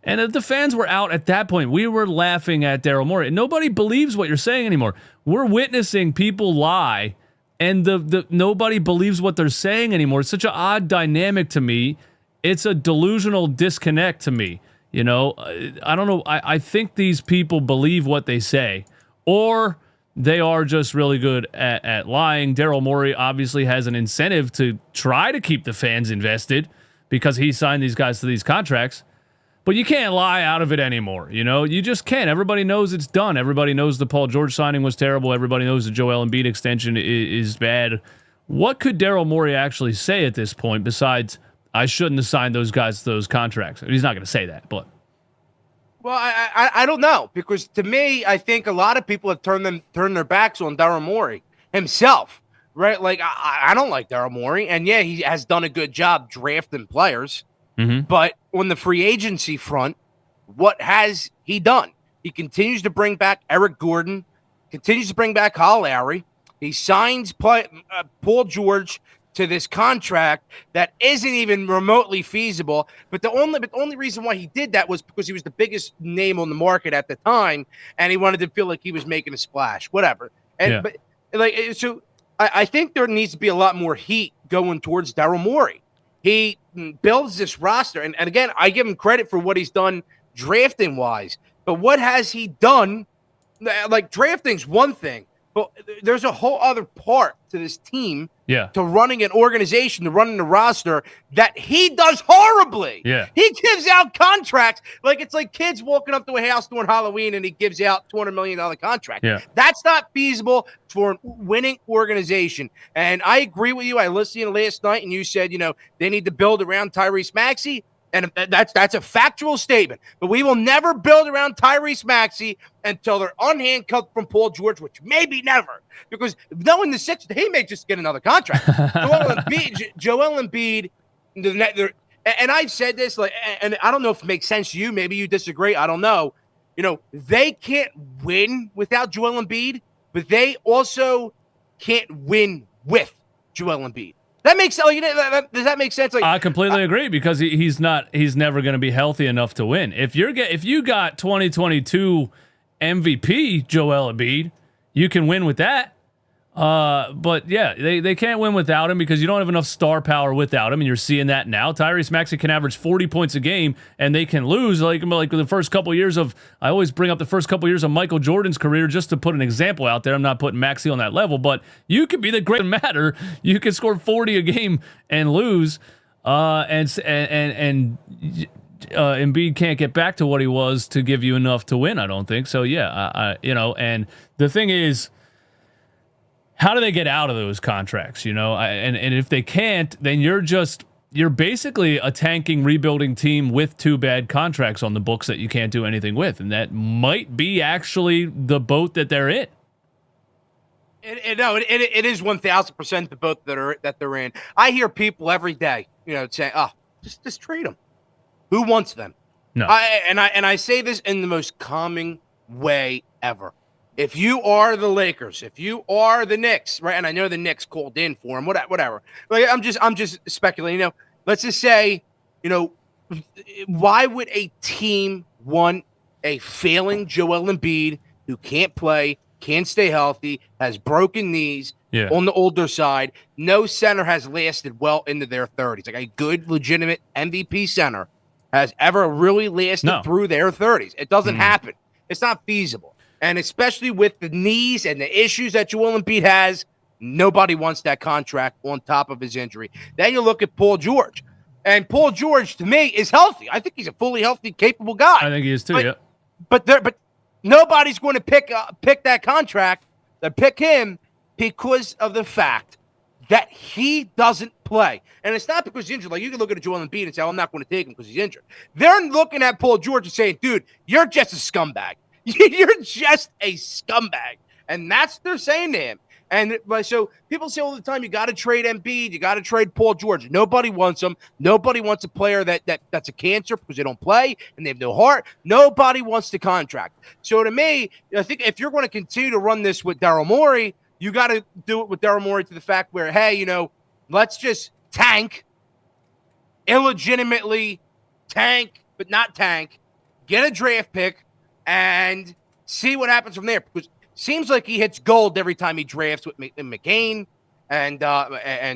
And if the fans were out at that point, we were laughing at Daryl Morey. Nobody believes what you're saying anymore. We're witnessing people lie. And the nobody believes what they're saying anymore. It's such an odd dynamic to me. It's a delusional disconnect to me. You know, I don't know. I think these people believe what they say, or they are just really good at lying. Daryl Morey obviously has an incentive to try to keep the fans invested because he signed these guys to these contracts. But you can't lie out of it anymore. You know, you just can't. Everybody knows it's done. Everybody knows the Paul George signing was terrible. Everybody knows the Joel Embiid extension is bad. What could Daryl Morey actually say at this point besides, I shouldn't have signed those guys to those contracts? He's not going to say that, but. Well, I don't know, because to me, I think a lot of people have turned their backs on Daryl Morey himself, right? Like I don't like Daryl Morey, and yeah, he has done a good job drafting players, but on the free agency front, what has he done? He continues to bring back Eric Gordon, continues to bring back Kyle Lowry. He signs Paul George to this contract that isn't even remotely feasible. But the only reason why he did that was because he was the biggest name on the market at the time, and he wanted to feel like he was making a splash, whatever. But so I think there needs to be a lot more heat going towards Daryl Morey. He builds this roster, and again, I give him credit for what he's done drafting wise. But what has he done? Like, drafting's one thing, but there's a whole other part to this team, to running an organization, to running the roster, that he does horribly. He gives out contracts like it's like kids walking up to a house during Halloween and he gives out $200 million contract. That's not feasible for a winning organization. And I agree with you. I listened to you last night, and you said, they need to build around Tyrese Maxey. And that's a factual statement. But we will never build around Tyrese Maxey until they're unhandcuffed from Paul George, which maybe never. Because knowing the Sixers, he may just get another contract. Joel Embiid, and I've said this, and I don't know if it makes sense to you. Maybe you disagree. I don't know. They can't win without Joel Embiid, but they also can't win with Joel Embiid. That makes sense. Does that make sense? I completely agree, because he's never going to be healthy enough to win. If you got 2022 MVP Joel Embiid, you can win with that. But yeah, they can't win without him, because you don't have enough star power without him, and you're seeing that now. Tyrese Maxey can average 40 points a game, and they can lose like the first couple years of. I always bring up the first couple years of Michael Jordan's career just to put an example out there. I'm not putting Maxey on that level, but you could be the great matter. You can score 40 a game and lose, and Embiid can't get back to what he was to give you enough to win. I don't think so. Yeah, and the thing is, how do they get out of those contracts? And if they can't, then you're basically a tanking, rebuilding team with two bad contracts on the books that you can't do anything with, and that might be actually the boat that they're in. It is 1,000% the boat that they're in. I hear people every day, saying, "Oh, just trade them." Who wants them? No. I say this in the most calming way ever. If you are the Lakers, if you are the Knicks, right? And I know the Knicks called in for him, whatever. Like, I'm just speculating. Let's just say, why would a team want a failing Joel Embiid who can't play, can't stay healthy, has broken knees, on the older side? No center has lasted well into their 30s. Like, a good, legitimate MVP center has ever really lasted through their 30s. It doesn't happen. It's not feasible. And especially with the knees and the issues that Joel Embiid has, nobody wants that contract on top of his injury. Then you look at Paul George. And Paul George, to me, is healthy. I think he's a fully healthy, capable guy. I think he is too, But nobody's going to pick that contract, pick him, because of the fact that he doesn't play. And it's not because he's injured. Like, you can look at Joel Embiid and say, I'm not going to take him because he's injured. They're looking at Paul George and saying, dude, you're just a scumbag. You're just a scumbag. And that's what they're saying to him. And so people say all the time, you got to trade Embiid, you got to trade Paul George. Nobody wants him. Nobody wants a player that's a cancer because they don't play and they have no heart. Nobody wants the contract. So to me, I think if you're going to continue to run this with Daryl Morey, you got to do it with Daryl Morey to the fact where, hey, let's just tank, illegitimately tank, but not tank, get a draft pick, and see what happens from there. Because it seems like he hits gold every time he drafts with McCain and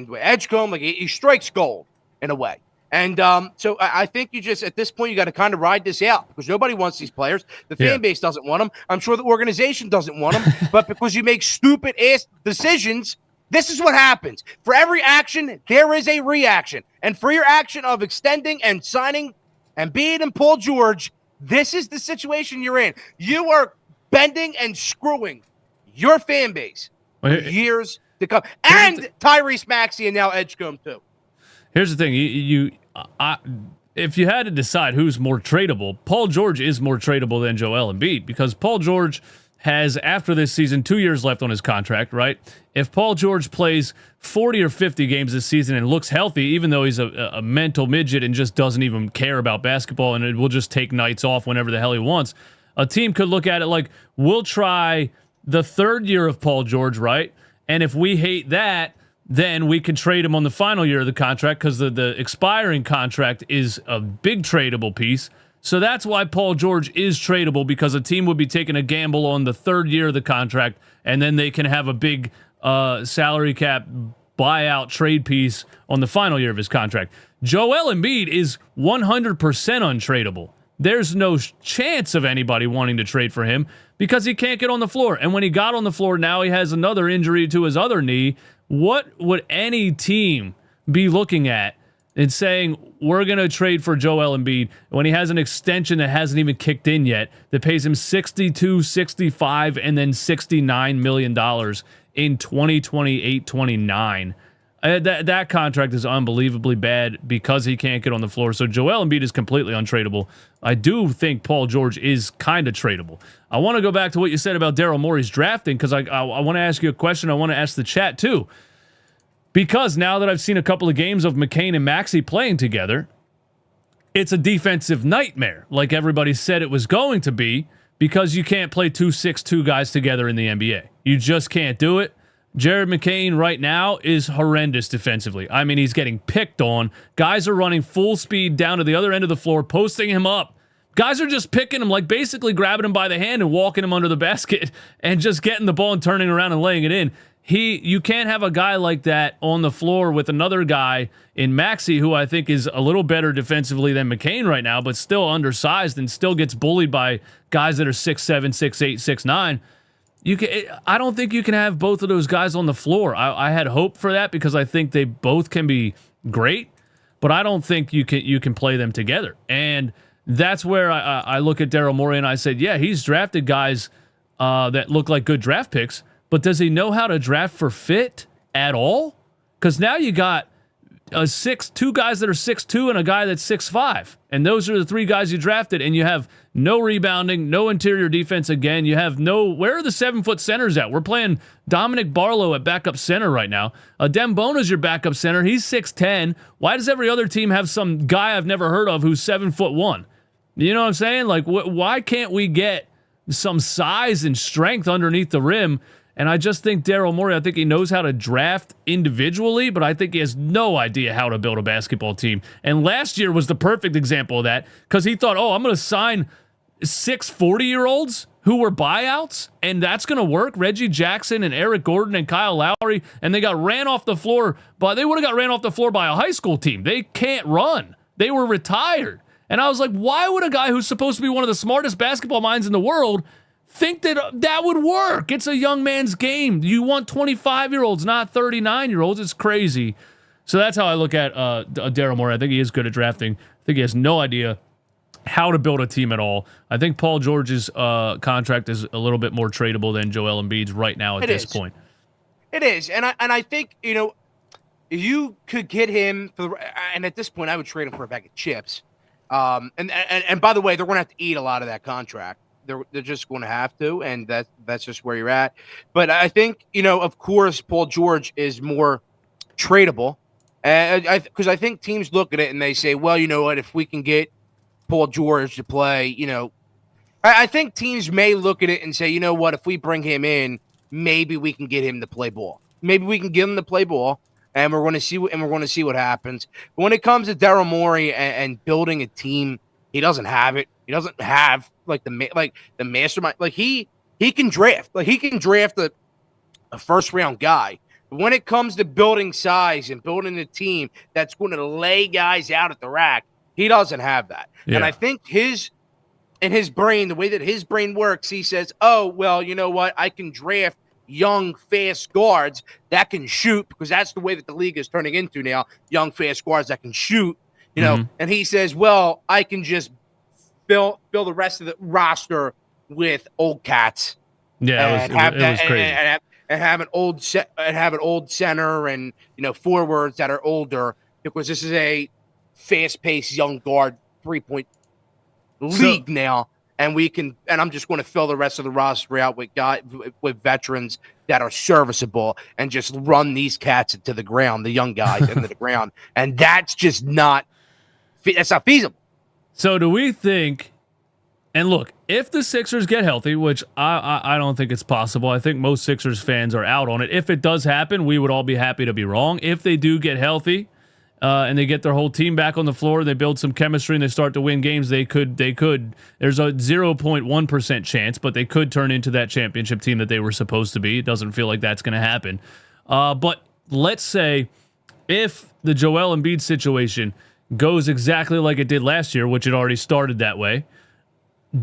with Edgecombe. Like, he strikes gold in a way. And so I think you just, at this point, you got to kind of ride this out, because nobody wants these players. The fan base doesn't want them. I'm sure the organization doesn't want them. But because you make stupid-ass decisions, this is what happens. For every action, there is a reaction. And for your action of extending and signing Embiid and Paul George, this is the situation you're in. You are bending and screwing your fan base for years to come. And Tyrese Maxey and now Edgecombe too. Here's the thing. if you had to decide who's more tradable, Paul George is more tradable than Joel Embiid because Paul George has, after this season, 2 years left on his contract, right? If Paul George plays 40 or 50 games this season and looks healthy, even though he's a mental midget and just doesn't even care about basketball and it will just take nights off whenever the hell he wants, a team could look at it like, we'll try the third year of Paul George, right? And if we hate that, then we can trade him on the final year of the contract because the expiring contract is a big tradable piece. So that's why Paul George is tradable, because a team would be taking a gamble on the third year of the contract, and then they can have a big salary cap buyout trade piece on the final year of his contract. Joel Embiid is 100% untradeable. There's no chance of anybody wanting to trade for him because he can't get on the floor. And when he got on the floor, now he has another injury to his other knee. What would any team be looking at and saying, we're going to trade for Joel Embiid when he has an extension that hasn't even kicked in yet that pays him $62, $65, and then $69 million in 2028-29? That contract is unbelievably bad because he can't get on the floor. So Joel Embiid is completely untradeable. I do think Paul George is kind of tradable. I want to go back to what you said about Daryl Morey's drafting because I want to ask you a question. I want to ask the chat too. Because now that I've seen a couple of games of McCain and Maxey playing together, it's a defensive nightmare, like everybody said it was going to be, because you can't play 2-6-2 guys together in the NBA. You just can't do it. Jared McCain right now is horrendous defensively. I mean, he's getting picked on. Guys are running full speed down to the other end of the floor, posting him up. Guys are just picking him, like basically grabbing him by the hand and walking him under the basket and just getting the ball and turning around and laying it in. You can't have a guy like that on the floor with another guy in Maxey, who I think is a little better defensively than McCain right now, but still undersized and still gets bullied by guys that are 6'7", 6'8", 6'9". I don't think you can have both of those guys on the floor. I had hope for that because I think they both can be great, but I don't think you can play them together. And that's where I look at Daryl Morey and I said, yeah, he's drafted guys that look like good draft picks, but does he know how to draft for fit at all? Because now you got two guys that are 6'2" and a guy that's 6'5", and those are the three guys you drafted, and you have no rebounding, no interior defense again. You have where are the 7-foot centers at? We're playing Dominic Barlow at backup center right now. Dem Bona's your backup center. He's 6'10". Why does every other team have some guy I've never heard of who's 7'1"? You know what I'm saying? Like, why can't we get some size and strength underneath the rim? And I just think Daryl Morey, I think he knows how to draft individually, but I think he has no idea how to build a basketball team. And last year was the perfect example of that because he thought, I'm going to sign 6 40-year-olds who were buyouts, and that's going to work. Reggie Jackson and Eric Gordon and Kyle Lowry, and they got ran off the floor, but they would have got ran off the floor by a high school team. They can't run. They were retired. And I was like, why would a guy who's supposed to be one of the smartest basketball minds in the world think that would work? It's a young man's game. You want 25-year-olds, not 39-year-olds. It's crazy. So that's how I look at Daryl Morey. I think he is good at drafting. I think he has no idea how to build a team at all. I think Paul George's contract is a little bit more tradable than Joel Embiid's right now at this point. It is. And I think, you could get him and at this point I would trade him for a bag of chips. And by the way, they're going to have to eat a lot of that contract. They're just going to have to, and that's just where you're at. But I think, of course, Paul George is more tradable. Because I think teams look at it and they say, well, you know what, if we can get Paul George to play, I think teams may look at it and say, you know what, if we bring him in, maybe we can get him to play ball. Maybe we can get him to play ball, and we're going to see what happens. But when it comes to Daryl Morey and building a team, he doesn't have it. He doesn't have the mastermind. Like he can draft. Like he can draft a first round guy. But when it comes to building size and building a team that's going to lay guys out at the rack, he doesn't have that. Yeah. And I think in his brain, the way that his brain works, he says, oh, well, you know what? I can draft young, fast guards that can shoot, because that's the way that the league is turning into now. Young, fast guards that can shoot. And he says, well, I can just build the rest of the roster with old cats. Yeah, it was crazy. And have an old center and forwards that are older, because this is a fast-paced young guard 3-point league now, and I'm just going to fill the rest of the roster out with veterans that are serviceable and just run these cats into the ground, the young guys into the ground, and that's just not feasible. So do we think? And look, if the Sixers get healthy, which I don't think it's possible, I think most Sixers fans are out on it. If it does happen, we would all be happy to be wrong. If they do get healthy and they get their whole team back on the floor, they build some chemistry and they start to win games, they could. There's a 0.1% chance, but they could turn into that championship team that they were supposed to be. It doesn't feel like that's going to happen. But let's say if the Joel Embiid situation goes exactly like it did last year, which it already started that way,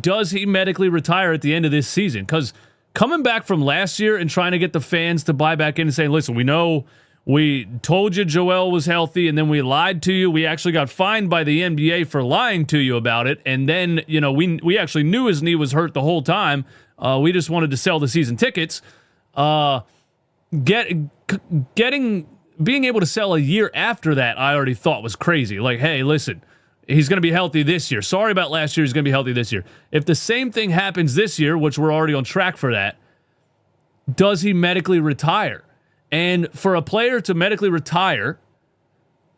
does he medically retire at the end of this season? Because coming back from last year and trying to get the fans to buy back in and saying, listen, we know we told you Joel was healthy and then we lied to you. We actually got fined by the NBA for lying to you about it. And then, we actually knew his knee was hurt the whole time. We just wanted to sell the season tickets. Being able to sell a year after that, I already thought was crazy. Like, hey, listen, he's going to be healthy this year. Sorry about last year. He's going to be healthy this year. If the same thing happens this year, which we're already on track for that, does he medically retire? And for a player to medically retire,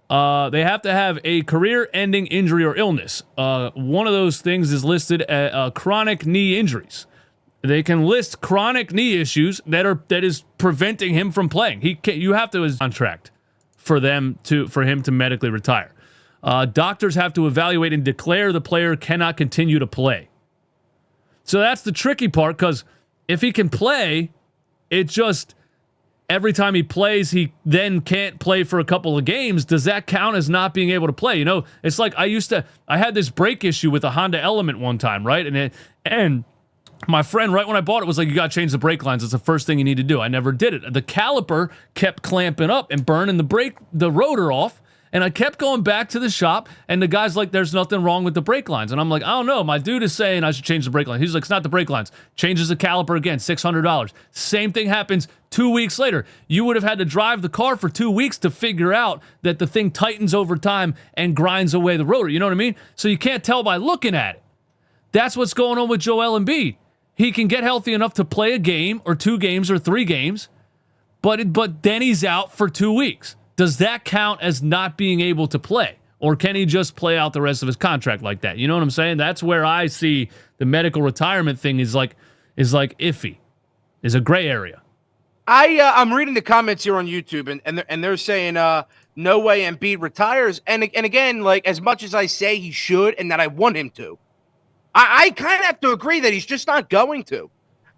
they have to have a career-ending injury or illness. One of those things is listed as chronic knee injuries. They can list chronic knee issues that is preventing him from playing. You have to contract for him to medically retire. Doctors have to evaluate and declare the player cannot continue to play. So that's the tricky part, because if he can play, it just every time he plays, he then can't play for a couple of games. Does that count as not being able to play? It's like I had this brake issue with a Honda Element one time, right? And my friend, right when I bought it, was like, you got to change the brake lines. It's the first thing you need to do. I never did it. The caliper kept clamping up and burning the rotor off. And I kept going back to the shop, and the guy's like, there's nothing wrong with the brake lines. And I'm like, I don't know. My dude is saying I should change the brake lines. He's like, it's not the brake lines. Changes the caliper again, $600. Same thing happens 2 weeks later. You would have had to drive the car for 2 weeks to figure out that the thing tightens over time and grinds away the rotor. You know what I mean? So you can't tell by looking at it. That's what's going on with Joel Embiid. He can get healthy enough to play a game or 2 games or 3 games, but then he's out for 2 weeks. Does that count as not being able to play? Or can he just play out the rest of his contract like that? You know what I'm saying? That's where I see the medical retirement thing is like iffy. Is a gray area. I'm reading the comments here on YouTube, and they're saying no way Embiid retires. And again, like, as much as I say he should and that I want him to, I kind of have to agree that he's just not going to.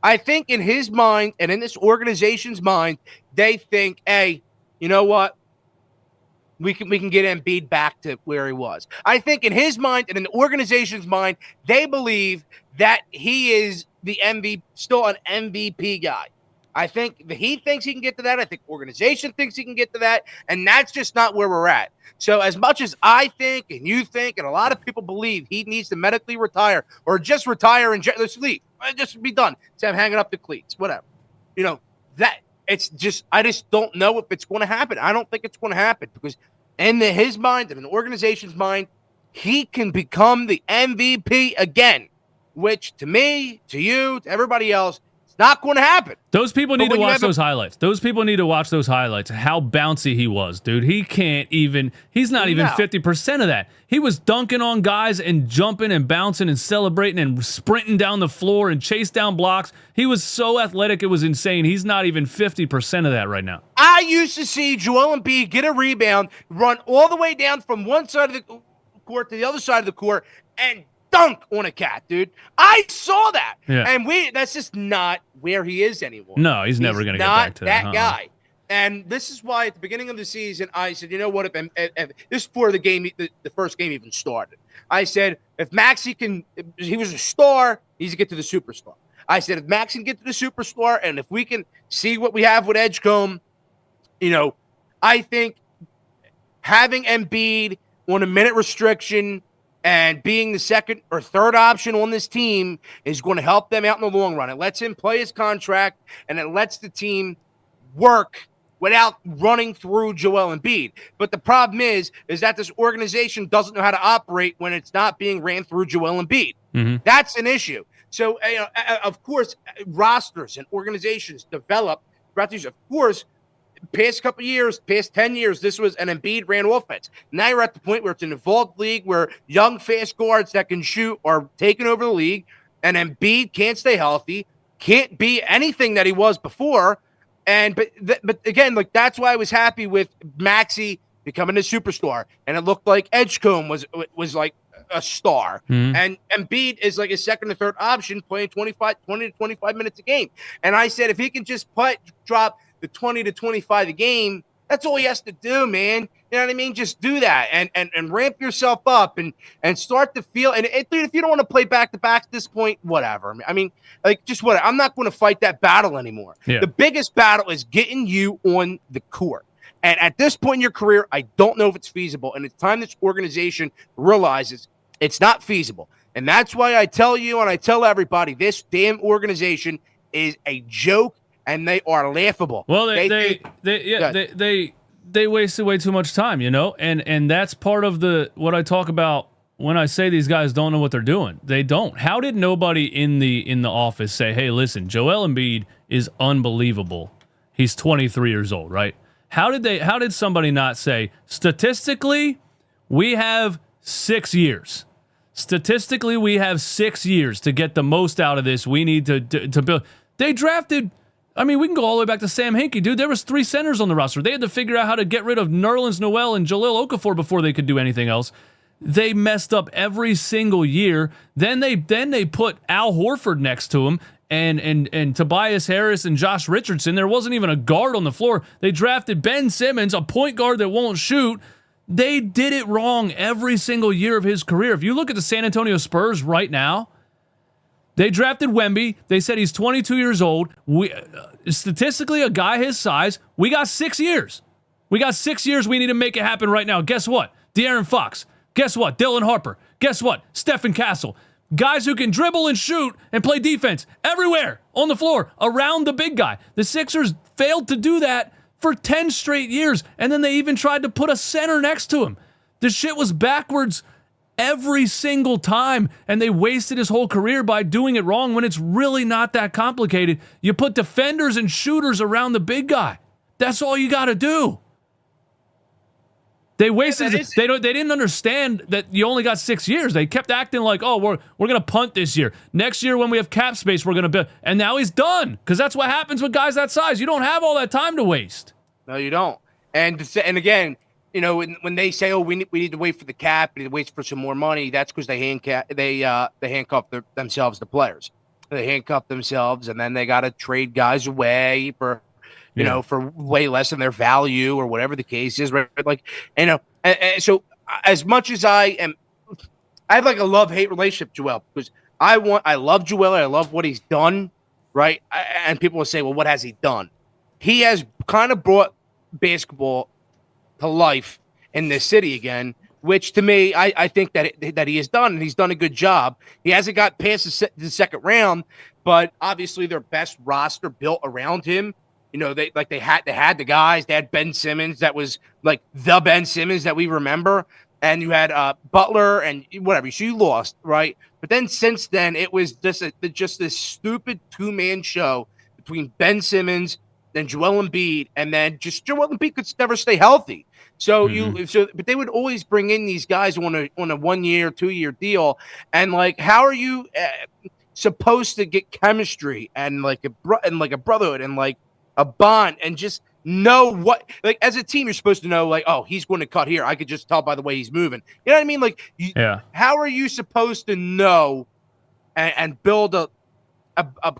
I think in his mind and in this organization's mind, they think, hey, you know what? We can get Embiid back to where he was. I think in his mind and in the organization's mind, they believe that he is the MVP, still an MVP guy. I think he thinks he can get to that. I think the organization thinks he can get to that. And that's just not where we're at. So as much as I think and you think and a lot of people believe he needs to medically retire or just retire and just leave, just be done. Instead of hanging up the cleats, whatever. It's just, I just don't know if it's going to happen. I don't think it's going to happen because in his mind and in the organization's mind, he can become the MVP again, which to me, to you, to everybody else, it's not going to happen. Those people need to watch those highlights. Those people need to watch those highlights. How bouncy he was, dude. He's not even 50% of that. He was dunking on guys and jumping and bouncing and celebrating and sprinting down the floor and chase down blocks. He was so athletic, it was insane. He's not even 50% of that right now. I used to see Joel Embiid get a rebound, run all the way down from one side of the court to the other side of the court, and dunk on a cat, dude. I saw that. Yeah. And that's just not where he is anymore. No, he's never going to get back to that. Not that guy. And this is why at the beginning of the season, I said, you know what? If this is before the game, the first game even started. I said, if Maxey he was a star, he needs to get to the superstar. I said, if Max can get to the superstar, and if we can see what we have with Edgecombe, I think having Embiid on a minute restriction and being the second or third option on this team is going to help them out in the long run. It lets him play his contract, and it lets the team work without running through Joel Embiid. But the problem is that this organization doesn't know how to operate when it's not being ran through Joel Embiid. Mm-hmm. That's an issue. So, of course, rosters and organizations develop throughout these. Of course, past couple years, past 10 years, this was an Embiid ran offense. Now you're at the point where it's an evolved league where young, fast guards that can shoot are taking over the league, and Embiid can't stay healthy, can't be anything that he was before. And but again, like that's why I was happy with Maxey becoming a superstar, and it looked like Edgecombe was like a star, and Embiid is like a second or third option, playing 20 to 25 minutes a game. And I said if he can just drop the 20 to 25 a game, that's all he has to do, man. You know what I mean? Just do that and ramp yourself up and start to feel. And dude, if you don't want to play back to back at this point, whatever. I mean, like just what I'm not going to fight that battle anymore. Yeah. The biggest battle is getting you on the court. And at this point in your career, I don't know if it's feasible. And it's time this organization realizes it's not feasible. And that's why I tell you and I tell everybody, this damn organization is a joke. And they are laughable. Well, they wasted way too much time, you know, and that's part of what I talk about when I say these guys don't know what they're doing. They don't. How did nobody in the office say, "Hey, listen, Joel Embiid is unbelievable. He's 23 years old, right?" How did somebody not say, statistically, we have 6 years. Statistically, we have 6 years to get the most out of this. We need to build. They drafted. I mean, we can go all the way back to Sam Hinkie, dude. There was 3 centers on the roster. They had to figure out how to get rid of Nerlens Noel and Jahlil Okafor before they could do anything else. They messed up every single year. Then they put Al Horford next to him and Tobias Harris and Josh Richardson. There wasn't even a guard on the floor. They drafted Ben Simmons, a point guard that won't shoot. They did it wrong every single year of his career. If you look at the San Antonio Spurs right now, they drafted Wemby. They said he's 22 years old. Statistically, a guy his size, we got 6 years. We got 6 years. We need to make it happen right now. Guess what? De'Aaron Fox. Guess what? Dylan Harper. Guess what? Stephen Castle. Guys who can dribble and shoot and play defense everywhere on the floor around the big guy. The Sixers failed to do that for 10 straight years, and then they even tried to put a center next to him. The shit was backwards every single time, and they wasted his whole career by doing it wrong when it's really not that complicated. You put defenders and shooters around the big guy. That's all you got to do. They wasted. They didn't understand that you only got 6 years. They kept acting like, oh, we're gonna punt this year. Next year when we have cap space, we're gonna build. And now he's done because that's what happens with guys that size. You don't have all that time to waste. No, you don't. And again, you know, when they say, "Oh, we need to wait for the cap, we need to wait for some more money," that's because they handcuff themselves, the players. They handcuff themselves, and then they got to trade guys away for, you know, for way less than their value or whatever the case is. Right? Like, you know, and so as much as I have like a love-hate relationship with Joel because I love Joel, I love what he's done, right? And people will say, "Well, what has he done?" He has kind of brought basketball to life in this city again, which to me, I think that he has done, and he's done a good job. He hasn't got past the second round, but obviously their best roster built around him. You know, they had the guys. They had Ben Simmons, that was like the Ben Simmons that we remember, and you had Butler and whatever. So you lost, right? But then since then, it was just this stupid 2-man show between Ben Simmons and Joel Embiid, and then just Joel Embiid could never stay healthy. So but they would always bring in these guys on a 1 year, 2 year deal, and like, how are you supposed to get chemistry and like a brotherhood and like a bond and just know what, like, as a team, you're supposed to know, like, oh, he's going to cut here. I could just tell by the way he's moving. You know what I mean? Like, how are you supposed to know and build a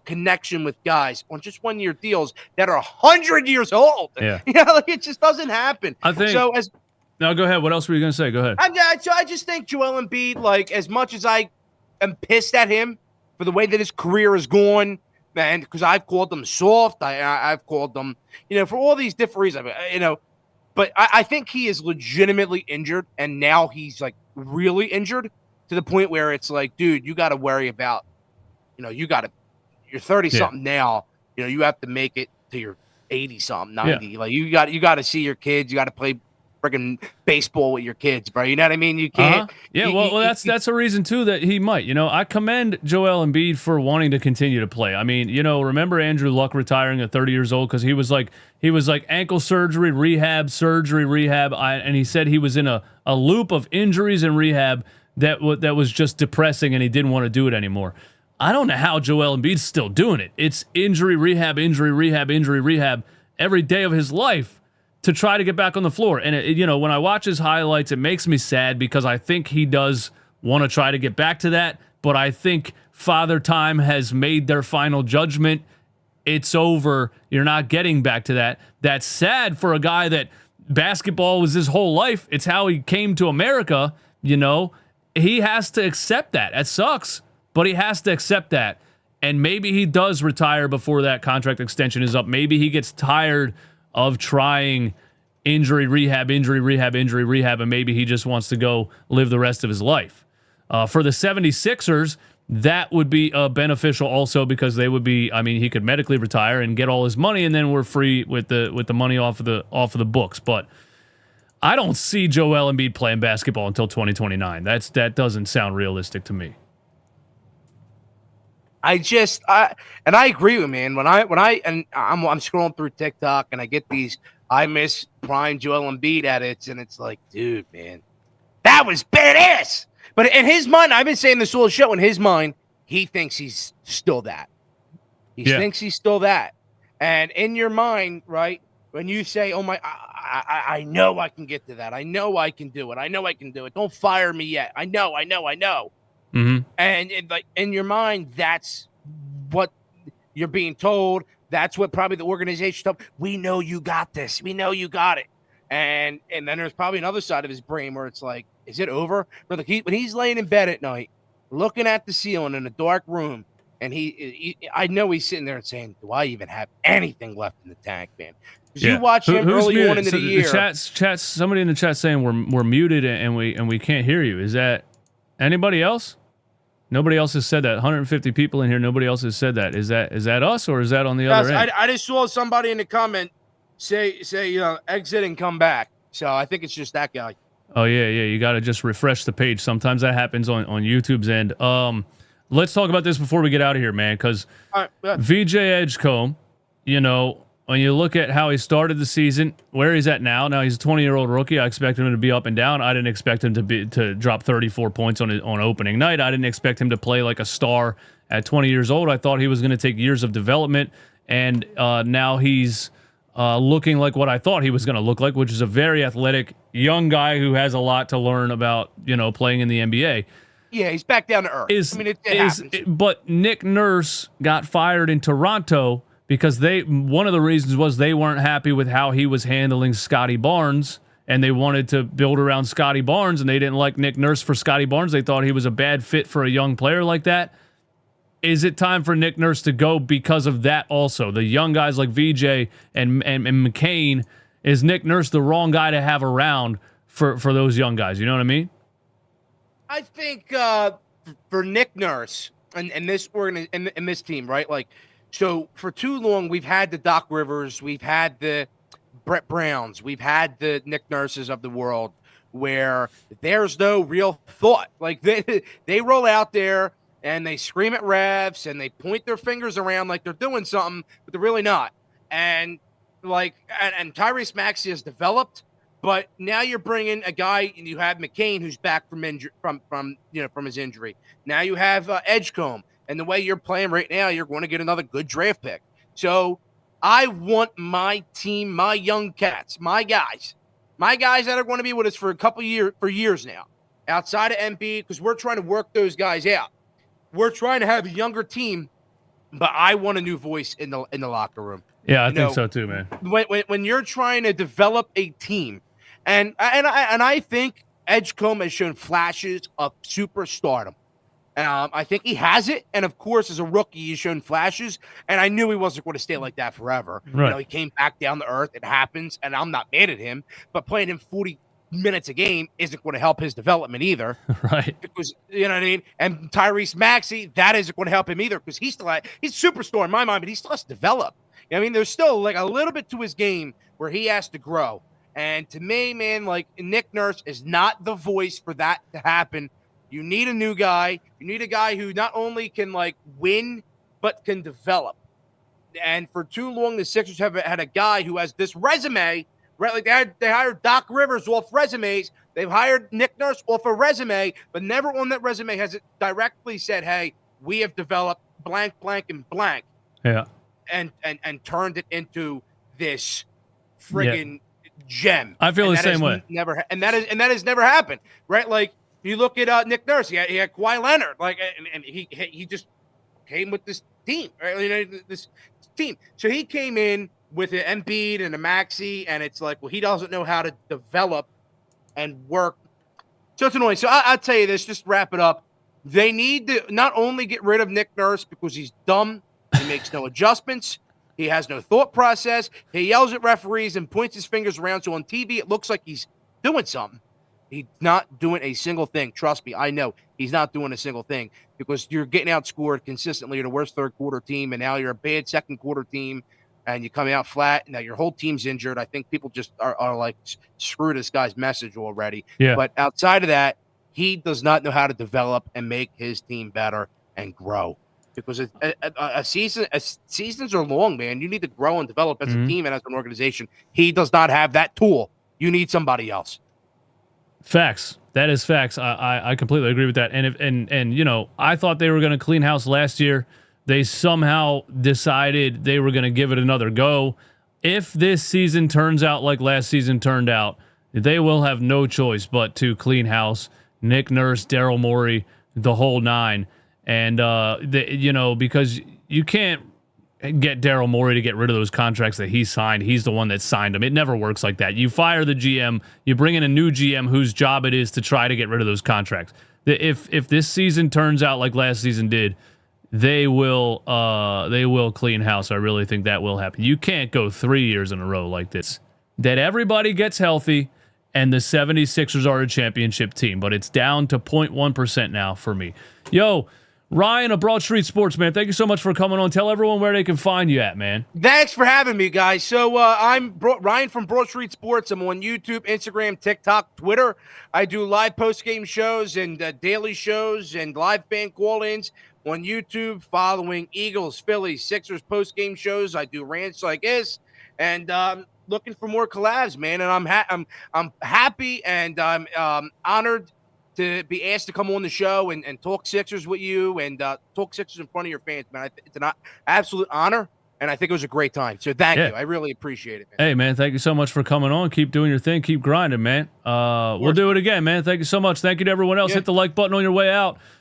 connection with guys on just 1 year deals that are 100 years old? Yeah. You know, like, it just doesn't happen. I think so. No, go ahead. What else were you going to say? Go ahead. I just think Joel Embiid, like, as much as I am pissed at him for the way that his career is going, man, because I've called them soft. I've called them, you know, for all these different reasons, you know, but I think he is legitimately injured, and now he's like really injured to the point where it's like, dude, you got to worry about, you know, you're 30 something now, you know, you have to make it to your 80 something, 90. Yeah. Like you got to see your kids. You got to play freaking baseball with your kids, bro. You know what I mean? You can't. Yeah, well, that's a reason too that he might. I commend Joel Embiid for wanting to continue to play. I mean, remember Andrew Luck retiring at 30 years old because he was like ankle surgery, rehab, and he said he was in a loop of injuries and rehab that was just depressing, and he didn't want to do it anymore. I don't know how Joel Embiid's still doing it. It's injury, rehab, injury, rehab every day of his life to try to get back on the floor. And, when I watch his highlights, it makes me sad because I think he does want to try to get back to that. But I think Father Time has made their final judgment. It's over. You're not getting back to that. That's sad for a guy that basketball was his whole life. It's how he came to America, He has to accept that. That sucks, but he has to accept that. And maybe he does retire before that contract extension is up. Maybe he gets tired of trying injury rehab, and maybe he just wants to go live the rest of his life. For the 76ers, that would be beneficial also because they would be, he could medically retire and get all his money, and then we're free with the money off of the books. But I don't see Joel Embiid playing basketball until 2029. That doesn't sound realistic to me. I agree with man. I'm scrolling through TikTok and I get these I miss prime Joel Embiid edits, and it's like, dude, man, that was badass. But in his mind, I've been saying this whole show. In his mind, he thinks he's still that. He thinks he's still that. And in your mind, right, when you say, "Oh my, I know I can get to that. I know I can do it. I know I can do it. Don't fire me yet. I know." Mm-hmm. And like in your mind, that's what you're being told. That's what probably the organization told. We know you got this. We know you got it. And then there's probably another side of his brain where it's like, is it over? But when he's laying in bed at night, looking at the ceiling in a dark room, and I know he's sitting there and saying, "Do I even have anything left in the tank, man?" Because you watch him early on into the year. Chat. Somebody in the chat saying we're muted and we can't hear you. Is that anybody else? Nobody else has said that. 150 people in here. Nobody else has said that. Is that us or is that on the other end? I just saw somebody in the comment say exit and come back. So I think it's just that guy. Oh yeah. You got to just refresh the page. Sometimes that happens on YouTube's end. Let's talk about this before we get out of here, man. Because VJ Edgecombe, when you look at how he started the season, where he's at now he's a 20-year-old rookie. I expected him to be up and down. I didn't expect him to drop 34 points on opening night. I didn't expect him to play like a star at 20 years old. I thought he was going to take years of development, and now he's looking like what I thought he was going to look like, which is a very athletic young guy who has a lot to learn about, playing in the NBA. Yeah, he's back down to earth. It happens. But Nick Nurse got fired in Toronto because one of the reasons was they weren't happy with how he was handling Scotty Barnes, and they wanted to build around Scotty Barnes, and they didn't like Nick Nurse for Scotty Barnes. They thought he was a bad fit for a young player like that. Is it time for Nick Nurse to go because of that also? The young guys like VJ and McCain, is Nick Nurse the wrong guy to have around for those young guys? You know what I mean? I think for Nick Nurse and this and this team, right? Like, so for too long, we've had the Doc Rivers, we've had the Brett Browns, we've had the Nick Nurses of the world, where there's no real thought. Like they roll out there and they scream at refs and they point their fingers around like they're doing something, but they're really not. And and Tyrese Maxey has developed, but now you're bringing a guy, and you have McCain who's back from his injury. Now you have Edgecombe. And the way you're playing right now, you're going to get another good draft pick. So I want my team, my young cats, my guys that are going to be with us for years now, outside of Embiid, because we're trying to work those guys out. We're trying to have a younger team, but I want a new voice in the locker room. Yeah, I think so too, man. When you're trying to develop a team, and I think Edgecombe has shown flashes of superstardom. I think he has it, and of course, as a rookie, he's shown flashes, and I knew he wasn't going to stay like that forever. Right. He came back down to earth. It happens, and I'm not mad at him, but playing him 40 minutes a game isn't going to help his development either. Right. Because, you know what I mean? And Tyrese Maxey, that isn't going to help him either, because he's a superstar in my mind, but he still has to develop. I mean, there's still like a little bit to his game where he has to grow. And to me, man, like Nick Nurse is not the voice for that to happen. You need a new guy. You need a guy who not only can like win, but can develop. And for too long, the Sixers have had a guy who has this resume, right? Like they hired Doc Rivers off resumes. They've hired Nick Nurse off a resume, but never on that resume has it directly said, hey, we have developed blank, blank, and blank. Yeah. And turned it into this friggin' gem. I feel the same way. That has never happened, right? Like you look at Nick Nurse, he had Kawhi Leonard, like, and he just came with this team, right? You know, this team. So he came in with an Embiid and a Maxey, and it's like, well, he doesn't know how to develop and work. So it's annoying. So I'll tell you this, just to wrap it up. They need to not only get rid of Nick Nurse because he's dumb, he makes no adjustments, he has no thought process, he yells at referees and points his fingers around, so on TV it looks like he's doing something. He's not doing a single thing. Trust me, I know he's not doing a single thing because you're getting outscored consistently. You're the worst third quarter team, and now you're a bad second quarter team, and you come out flat. Now your whole team's injured. I think people just are like, screw this guy's message already. Yeah. But outside of that, he does not know how to develop and make his team better and grow. Because seasons are long, man. You need to grow and develop as a team and as an organization. He does not have that tool. You need somebody else. Facts. That is facts. I completely agree with that. And you know, I thought they were going to clean house last year. They somehow decided they were going to give it another go. If this season turns out like last season turned out, they will have no choice but to clean house. Nick Nurse, Daryl Morey, the whole nine. And, you know, because you can't get Daryl Morey to get rid of those contracts that he signed. He's the one that signed them. It never works like that. You fire the GM, you bring in a new GM whose job it is to try to get rid of those contracts. If this season turns out like last season did, they will clean house. I really think that will happen. You can't go 3 years in a row like this. That everybody gets healthy and the 76ers are a championship team, but it's down to 0.1% now for me. Yo, Ryan of Broad Street Sports, man, thank you so much for coming on. Tell everyone where they can find you at, man. Thanks for having me, guys. So I'm Ryan from Broad Street Sports. I'm on YouTube, Instagram, TikTok, Twitter. I do live post-game shows and daily shows and live fan call-ins on YouTube following Eagles, Phillies, Sixers post-game shows. I do rants like this, and looking for more collabs, man. And I'm happy and I'm honored to be asked to come on the show and talk Sixers with you and talk Sixers in front of your fans, man. It's an absolute honor, and I think it was a great time. So thank you. I really appreciate it, man. Hey, man, thank you so much for coming on. Keep doing your thing. Keep grinding, man. We'll do it again, man. Thank you so much. Thank you to everyone else. Hit the like button on your way out.